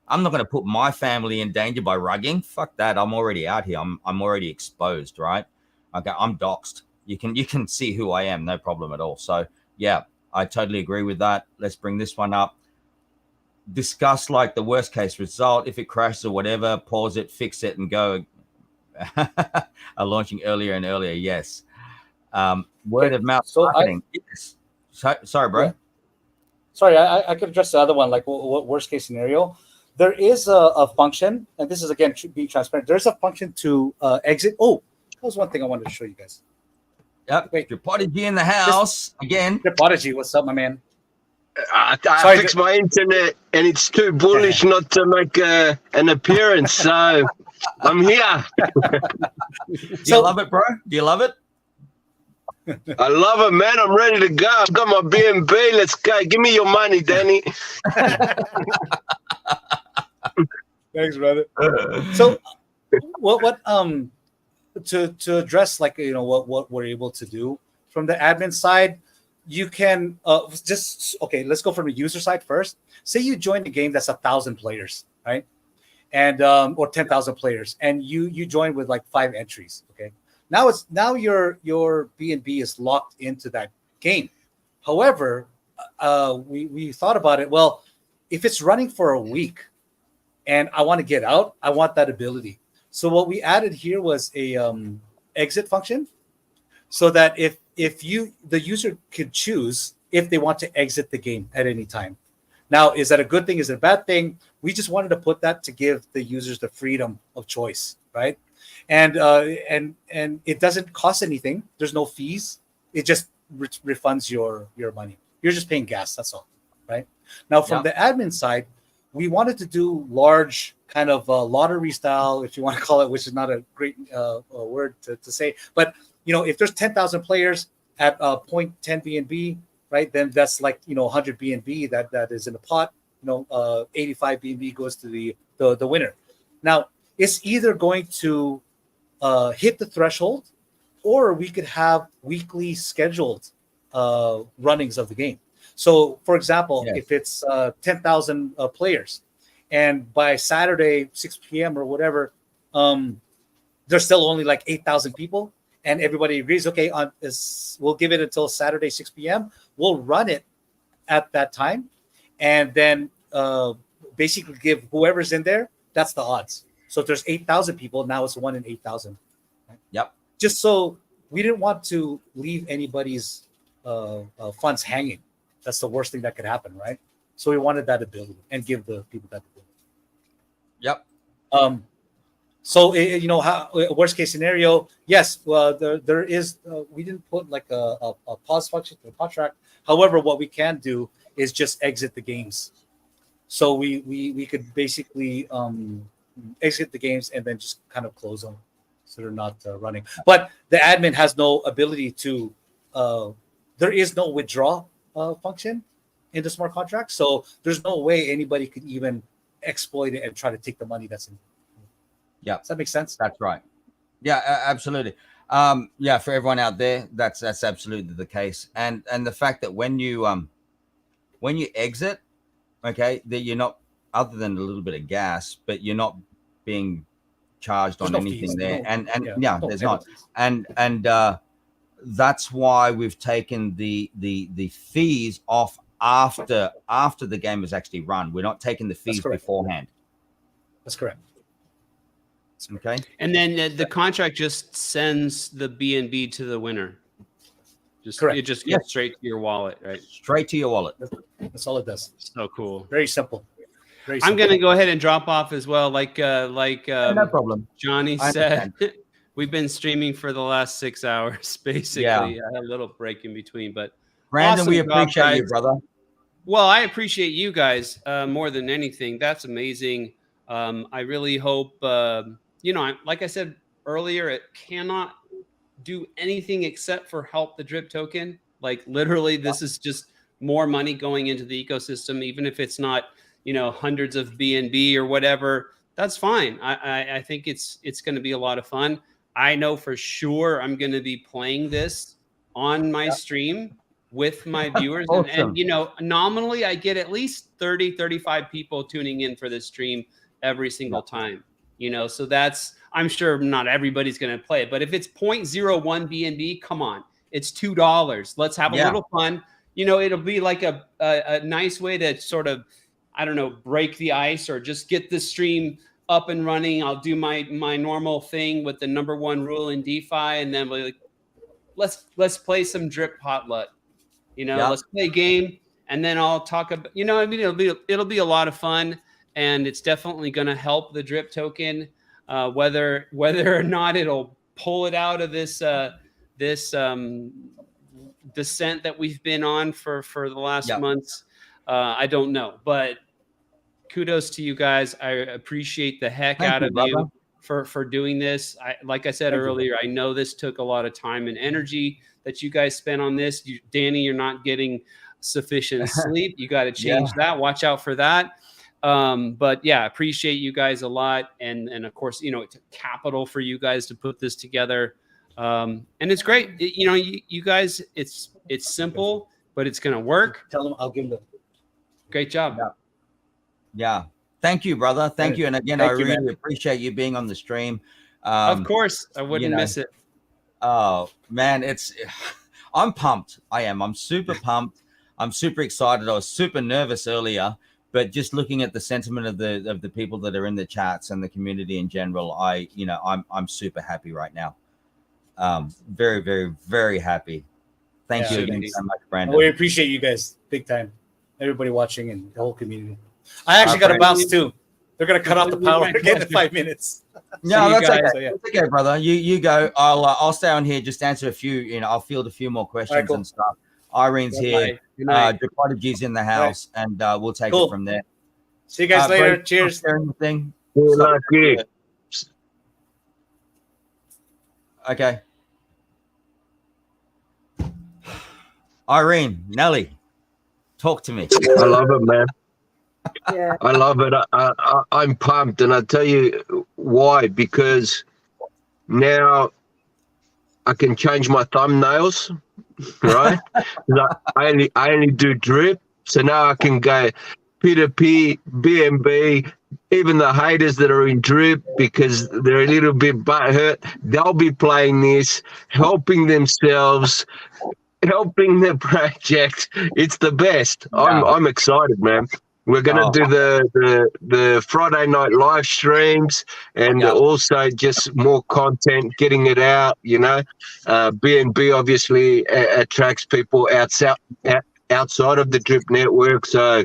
I'm not going to put my family in danger by rugging. Fuck that. I'm already out here. I'm already exposed, right? Okay, I'm doxxed. You can see who I am, no problem at all. So yeah, I totally agree with that. Let's bring this one up. Discuss like the worst case result. If it crashes or whatever, pause it, fix it, and go. Are launching earlier and earlier. Yes. Word of mouth marketing. Sorry, bro. Yeah. Sorry, I could address the other one. Like, what worst case scenario? There is a function, and this is again being transparent. There's a function to exit. Oh, that was one thing I wanted to show you guys. Yep. Wait, your Prodigy in the house again. The Prodigy, what's up, my man? I fixed my internet, and it's too bullish not to make an appearance. So I'm here. Do you love it, bro? Do you love it? I love it, man. I'm ready to go. I've got my BNB. Let's go. Give me your money, Danny. Thanks, brother. So, what to address, like, what we're able to do from the admin side, you can let's go from the user side first. Say you join a game that's 1,000 players, right? And or 10,000 players, and you join with like 5 entries. Okay, now your BNB is locked into that game. However, we thought about it. Well, if it's running for a week and I want to get out, I want that ability. So what we added here was a exit function, so that if the user could choose if they want to exit the game at any time. Now, is that a good thing? Is it a bad thing? We just wanted to put that to give the users the freedom of choice, right? And it doesn't cost anything. There's no fees. It just refunds your money. You're just paying gas. That's all, right? Now, from the admin side, we wanted to do large kind of lottery style, if you want to call it, which is not a great word to say. But, if there's 10,000 players at 0.10 BNB, right, then that's like, 100 BNB that is in the pot. 85 BNB goes to the winner. Now, it's either going to hit the threshold, or we could have weekly scheduled runnings of the game. So, for example, if it's 10,000 players, and by Saturday 6 p.m. or whatever, there's still only like 8,000 people, and everybody agrees, okay, we'll give it until Saturday 6 p.m. We'll run it at that time, and then basically give whoever's in there, that's the odds. So if there's 8,000 people, now it's 1 in 8,000. Right? Yep. Just so we didn't want to leave anybody's funds hanging. That's the worst thing that could happen, right? So we wanted that ability and give the people that ability. Yep. So how worst case scenario? Yes. Well, there is. We didn't put like a pause function to the contract. However, what we can do is just exit the games. So we could basically exit the games and then just kind of close them, so they're not running. But the admin has no ability to. There is no withdraw function in the smart contract, so there's no way anybody could even exploit it and try to take the money that's in. Yeah, does that make sense? That's right. Yeah, absolutely. For everyone out there, that's absolutely the case. And the fact that when you exit, okay, that you're not, other than a little bit of gas, but you're not being charged on anything fees there. There's not. And that's why we've taken the fees off after the game is actually run. We're not taking the fees beforehand. That's correct. Okay. And then the contract just sends the BNB to the winner. Correct. It just gets straight to your wallet, right? Straight to your wallet. That's all it does. So cool. Very simple. I'm going to go ahead and drop off as well. No problem. Johnny said, we've been streaming for the last 6 hours, basically. Yeah. I had a little break in between, but Brandon, awesome we appreciate you, brother. Well, I appreciate you guys more than anything. That's amazing. I really hope, like I said earlier, it cannot do anything except for help the drip token. Like literally, this is just more money going into the ecosystem, even if it's not, hundreds of BNB or whatever. That's fine. I think it's going to be a lot of fun. I know for sure I'm going to be playing this on my stream with my viewers. Awesome. And nominally I get at least 30, 35 people tuning in for this stream every single time, so that's, I'm sure not everybody's going to play it, but if it's 0.01 BNB, come on, it's $2. Let's have a little fun. It'll be like a nice way to sort of, I don't know, break the ice or just get the stream up and running. I'll do my normal thing with the number one rule in DeFi. And then let's play some drip potluck, let's play a game. And then I'll talk about, it'll be a lot of fun. And it's definitely going to help the drip token, whether or not it'll pull it out of this descent that we've been on for the last months. I don't know, but kudos to you guys. I appreciate the heck out of you for doing this. Like I said earlier, I know this took a lot of time and energy that you guys spent on this. Danny, you're not getting sufficient sleep. You got to change that. Watch out for that. But yeah, appreciate you guys a lot. And of course, it's capital for you guys to put this together. And it's great. You guys, it's simple, but it's going to work. Tell them I'll give them. Great job. Yeah. Thank you, brother. Thank you. And again, I really appreciate you being on the stream. Of course, I wouldn't miss it. Oh man, I'm pumped. I am. I'm super pumped. I'm super excited. I was super nervous earlier, but just looking at the sentiment of the people that are in the chats and the community in general, I'm super happy right now. Very, very, very happy. Thank you again so much, Brandon. We appreciate you guys big time. Everybody watching and the whole community. I actually got to bounce too. They're gonna cut off the power again in 5 minutes. No, that's okay. So, That's okay, brother. You go. I'll stay on here. Just answer a few. I'll field a few more questions and stuff. Irene's here. Prodigy's in the house, and we'll take it from there. See you guys later. Cheers. Anything? You're So- lucky. Okay. Irene, Nelly, talk to me. I love it, man. Yeah. I love it. I'm pumped, and I'll tell you why. Because now I can change my thumbnails, right? 'Cause I only do drip, so now I can go P2P, BNB, even the haters that are in drip because they're a little bit butthurt, they'll be playing this, helping themselves, helping the project. It's the best. I'm excited, man. We're gonna do the Friday night live streams and also just more content, getting it out. You know, BNB obviously attracts people outside of the Drip network. So,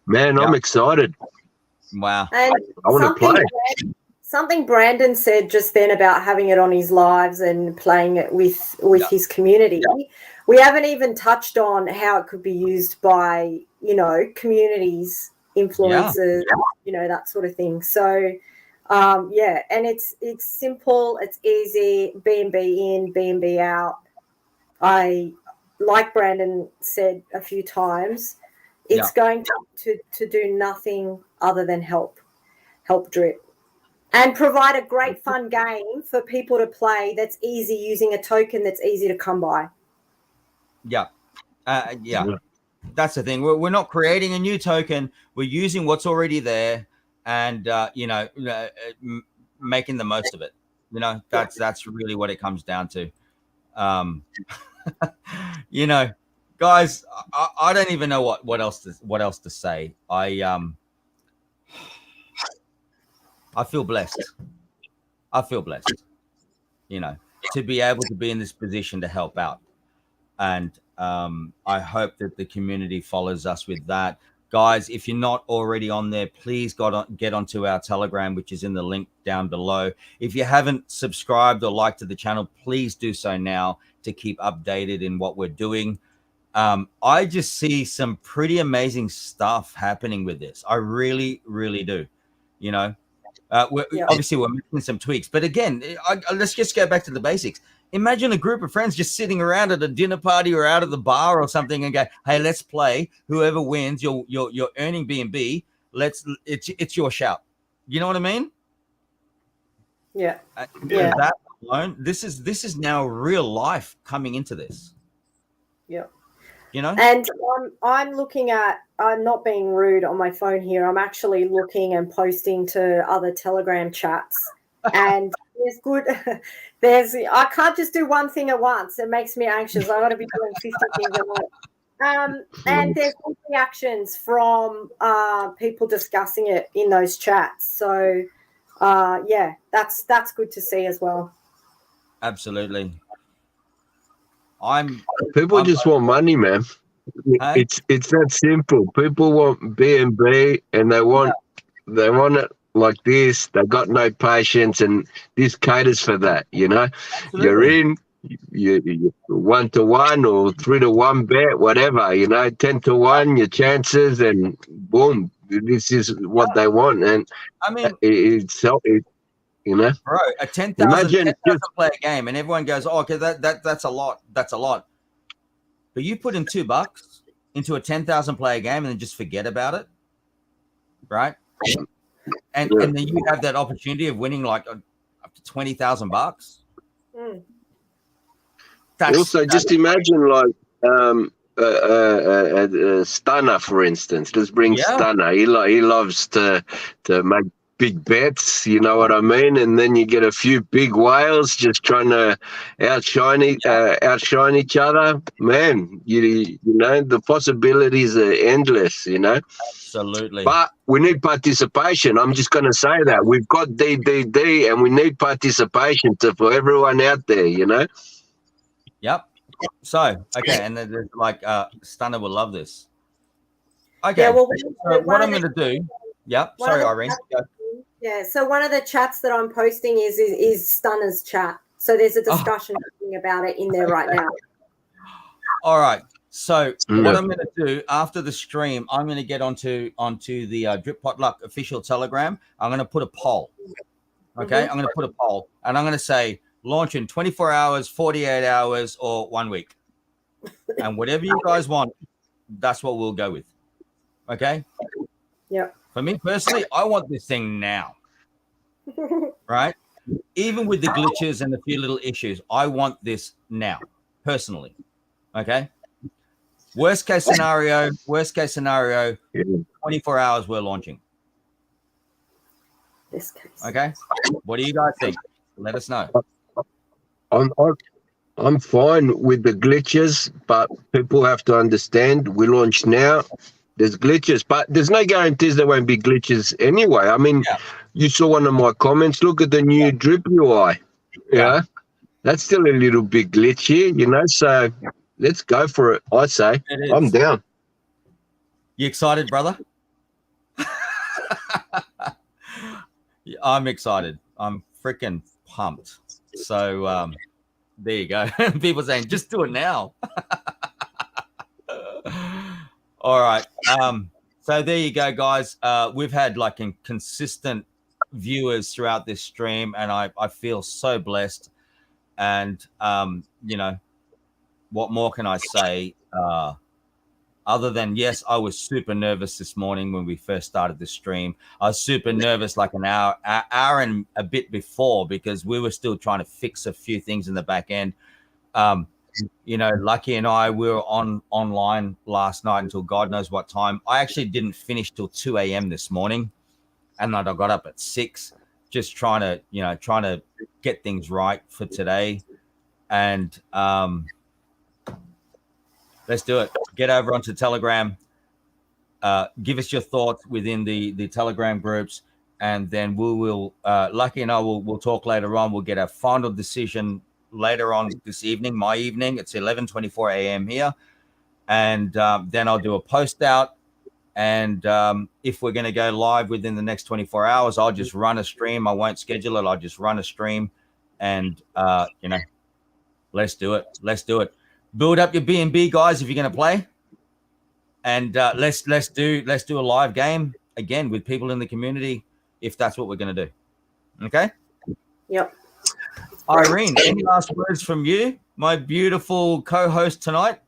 man, I'm excited. Wow. And I want to play. Something Brandon said just then about having it on his lives and playing it with his community. We haven't even touched on how it could be used by, communities, influencers, that sort of thing. So, and it's simple, it's easy, B&B in, B&B out. Like Brandon said a few times, it's going to do nothing other than help Drip. And provide a great fun game for people to play that's easy using a token that's easy to come by. Yeah. That's the thing. We're not creating a new token. We're using what's already there and, making the most of it. That's really what it comes down to. Guys, I don't even know what else to say. I feel blessed. To be able to be in this position to help out. And I hope that the community follows us with that. Guys, if you're not already on there, please get onto our Telegram, which is in the link down below. If you haven't subscribed or liked to the channel, please do so now to keep updated in what we're doing. I just see some pretty amazing stuff happening with this. I really, really do. Obviously we're making some tweaks, but again, let's just go back to the basics. Imagine a group of friends just sitting around at a dinner party or out of the bar or something and go, "Hey, let's play. Whoever wins, you're earning B&B. It's your shout." You know what I mean? Yeah. That alone, this is now real life coming into this. Yeah. And I'm looking at, I'm not being rude on my phone here. I'm actually looking and posting to other Telegram chats. And I can't just do one thing at once. It makes me anxious. I've got to be doing 50 things at once. And there's reactions from people discussing it in those chats. So, that's good to see as well. Absolutely. People just want money, man. Hey? It's that simple. People want B&B and they want it like this. They got no patience, and this caters for that. Absolutely. You're in. You 1-to-1 or 3-to-1 bet, whatever. 10-to-1, your chances, and boom, this is what they want. And I mean, bro, a 10,000 player game, and everyone goes, "Oh, okay, that's a lot. That's a lot." But you put in $2 into a 10,000 player game and then just forget about it, right? And then you have that opportunity of winning like up to $20,000. Also, just imagine like Stunner, for instance. Let's bring Stunner. He loves to make big bets, you know what I mean? And then you get a few big whales just trying to outshine each other. Man, you know, the possibilities are endless, Absolutely. But we need participation. I'm just going to say that. We've got DDD and we need participation for everyone out there, Yep. So, okay, and then there's like Stunner will love this. Okay. Yeah, well, so what I'm going to do. Yep. Sorry, Irene. Yeah. So one of the chats that I'm posting is Stunner's chat. So there's a discussion happening about it in there right now. All right. So what I'm going to do after the stream, I'm going to get onto the Drip Potluck official Telegram. I'm going to put a poll. Okay, I'm going to put a poll, and I'm going to say launch in 24 hours, 48 hours, or 1 week, and whatever you guys want, that's what we'll go with. Okay. Yeah. For me personally, I want this thing now. Right? Even with the glitches and a few little issues, I want this now, personally. Okay. Worst case scenario, 24 hours we're launching. This case. Okay. What do you guys think? Let us know. I'm fine with the glitches, but people have to understand we launch now. There's glitches, but there's no guarantees there won't be glitches anyway. I mean, you saw one of my comments. Look at the new Drip UI. Yeah, that's still a little bit glitchy, you know. So let's go for it. I say I'm down. You excited, brother? I'm excited. I'm freaking pumped. So there you go. People saying just do it now. All right. So there you go, guys. We've had like consistent viewers throughout this stream, and I feel so blessed. And you know, what more can I say? Other than, yes, I was super nervous this morning when we first started the stream. I was super nervous like an hour and a bit before, because we were still trying to fix a few things in the back end. You know, Lucky and I, we were online last night until God knows what time. I actually didn't finish till 2 a.m. this morning, and I got up at 6, just trying to get things right for today. And let's do it. Get over onto Telegram. Give us your thoughts within the Telegram groups, and then we will. Lucky and I will talk later on. We'll get a final decision later on this evening, my evening. It's 11:24 a.m. here, and then I'll do a post out. And if we're going to go live within the next 24 hours, I'll just run a stream. I won't schedule it. I'll just run a stream, and you know, let's do it. Let's do it. Build up your B&B, guys, if you're going to play, and let's do a live game again with people in the community if that's what we're going to do. Okay. Yep. Irene, any last words from you, my beautiful co-host tonight?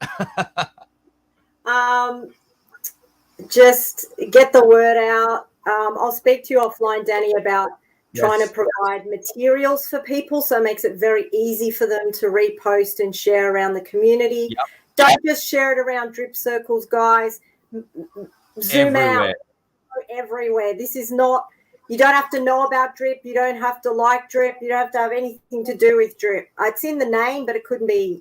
Just get the word out. I'll speak to you offline, Danny, about trying to provide materials for people, so it makes it very easy for them to repost and share around the community. Yep. Don't just share it around drip circles, guys. Zoom out everywhere. This is not, you don't have to know about drip. You don't have to like drip. You don't have to have anything to do with drip. It's in the name, but it could mean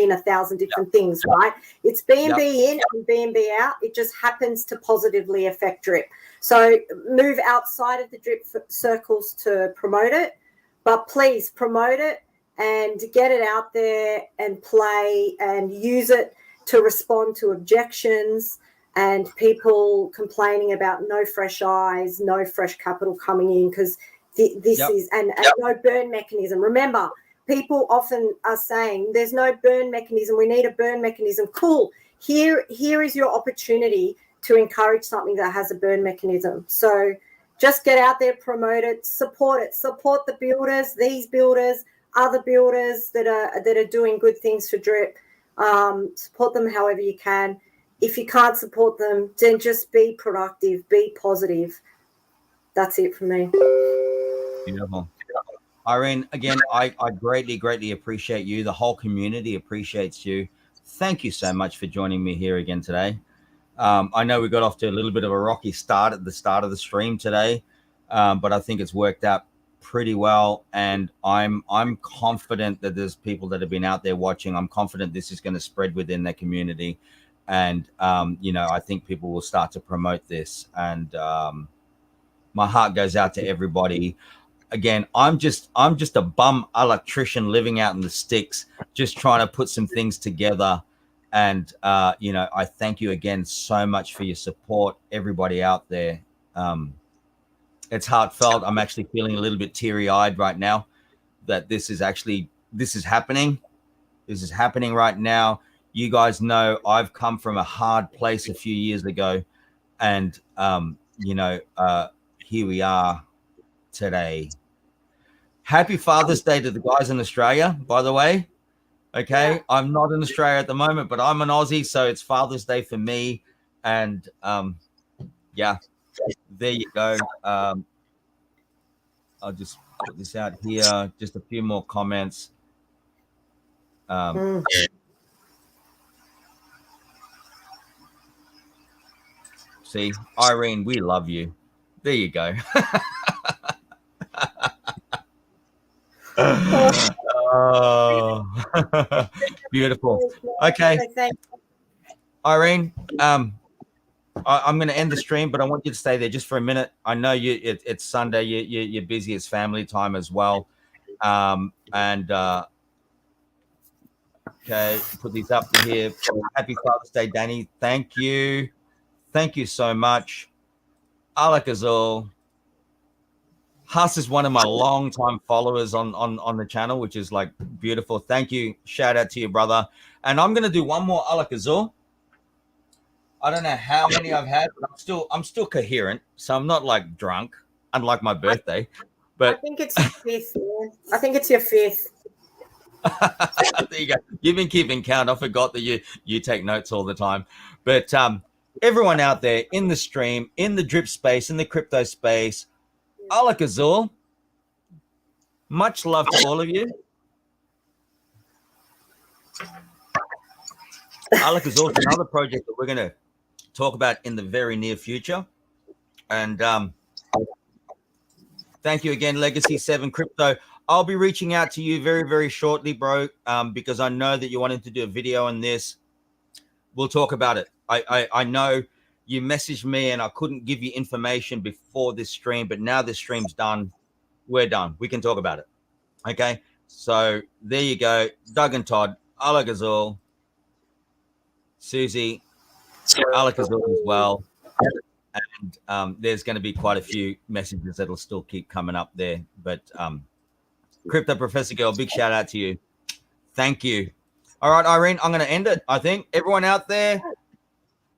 1,000 different things, right? It's B&B in and B&B out. It just happens to positively affect drip. So move outside of the drip circles to promote it, but please promote it and get it out there and play and use it to respond to objections and people complaining about no fresh eyes, no fresh capital coming in, because this is, and no burn mechanism. Remember, people often are saying there's no burn mechanism. We need a burn mechanism. Cool. Here is your opportunity to encourage something that has a burn mechanism. So just get out there, promote it, support the builders, these builders, other builders that are doing good things for drip. Support them however you can. If you can't support them, then just be productive, be positive. That's it from me. Beautiful. Irene, again, I greatly appreciate you. The whole community appreciates you. Thank you so much for joining me here again today. I know we got off to a little bit of a rocky start at the start of the stream today, but I think it's worked out pretty well, and I'm confident that there's people that have been out there watching. I'm confident this is going to spread within their community, and you know, I think people will start to promote this, and my heart goes out to everybody. Again, I'm just a bum electrician living out in the sticks, just trying to put some things together. And, you know, I thank you again so much for your support, everybody out there. It's heartfelt. I'm actually feeling a little bit teary-eyed right now that this is happening. This is happening right now. You guys know I've come from a hard place a few years ago, and you know, here we are today. Happy Father's Day to the guys in Australia, by the way. Okay, I'm not in Australia at the moment, but I'm an Aussie, so it's Father's Day for me. And yeah, there you go. I'll just put this out here. Just a few more comments. See, Irene, we love you. There you go. Oh, beautiful. Okay, Irene, I'm going to end the stream, but I want you to stay there just for a minute. I know it's Sunday. You're busy. It's family time as well. Okay, put these up here. Happy Father's Day, Danny. Thank you. Thank you so much. Alak Azul. Huss is one of my long-time followers on the channel, which is like beautiful. Thank you. Shout out to you, brother. And I'm going to do one more Alak Azul. I don't know how many I've had, but I'm still coherent, so I'm not like drunk, unlike my birthday. But I think it's your fifth. Man. I think it's your fifth. There you go. You've been keeping count. I forgot that you take notes all the time. But everyone out there in the stream, in the drip space, in the crypto space, Alak Azul, much love to all of you. Alak Azul is another project that we're going to talk about in the very near future. And thank you again, Legacy 7 Crypto. I'll be reaching out to you very, very shortly, bro, because I know that you wanted to do a video on this. We'll talk about it. I know you messaged me and I couldn't give you information before this stream, but now this stream's done. We're done. We can talk about it. Okay? So there you go. Doug and Todd, Alak Azul, Susie, Alak Azul as well. And there's going to be quite a few messages that'll still keep coming up there. But Crypto Professor Girl, big shout out to you. Thank you. All right, Irene, I'm going to end it. I think everyone out there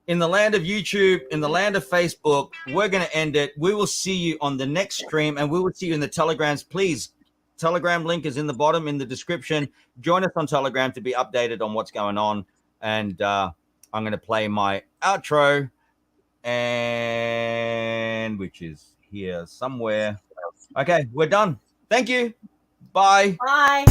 in the land of YouTube, in the land of Facebook, we're going to end it. We will see you on the next stream, and we will see you in the Telegrams. Please, Telegram link is in the bottom in the description. Join us on Telegram to be updated on what's going on. And I'm going to play my outro, and which is here somewhere. Okay, we're done. Thank you. Bye. Bye.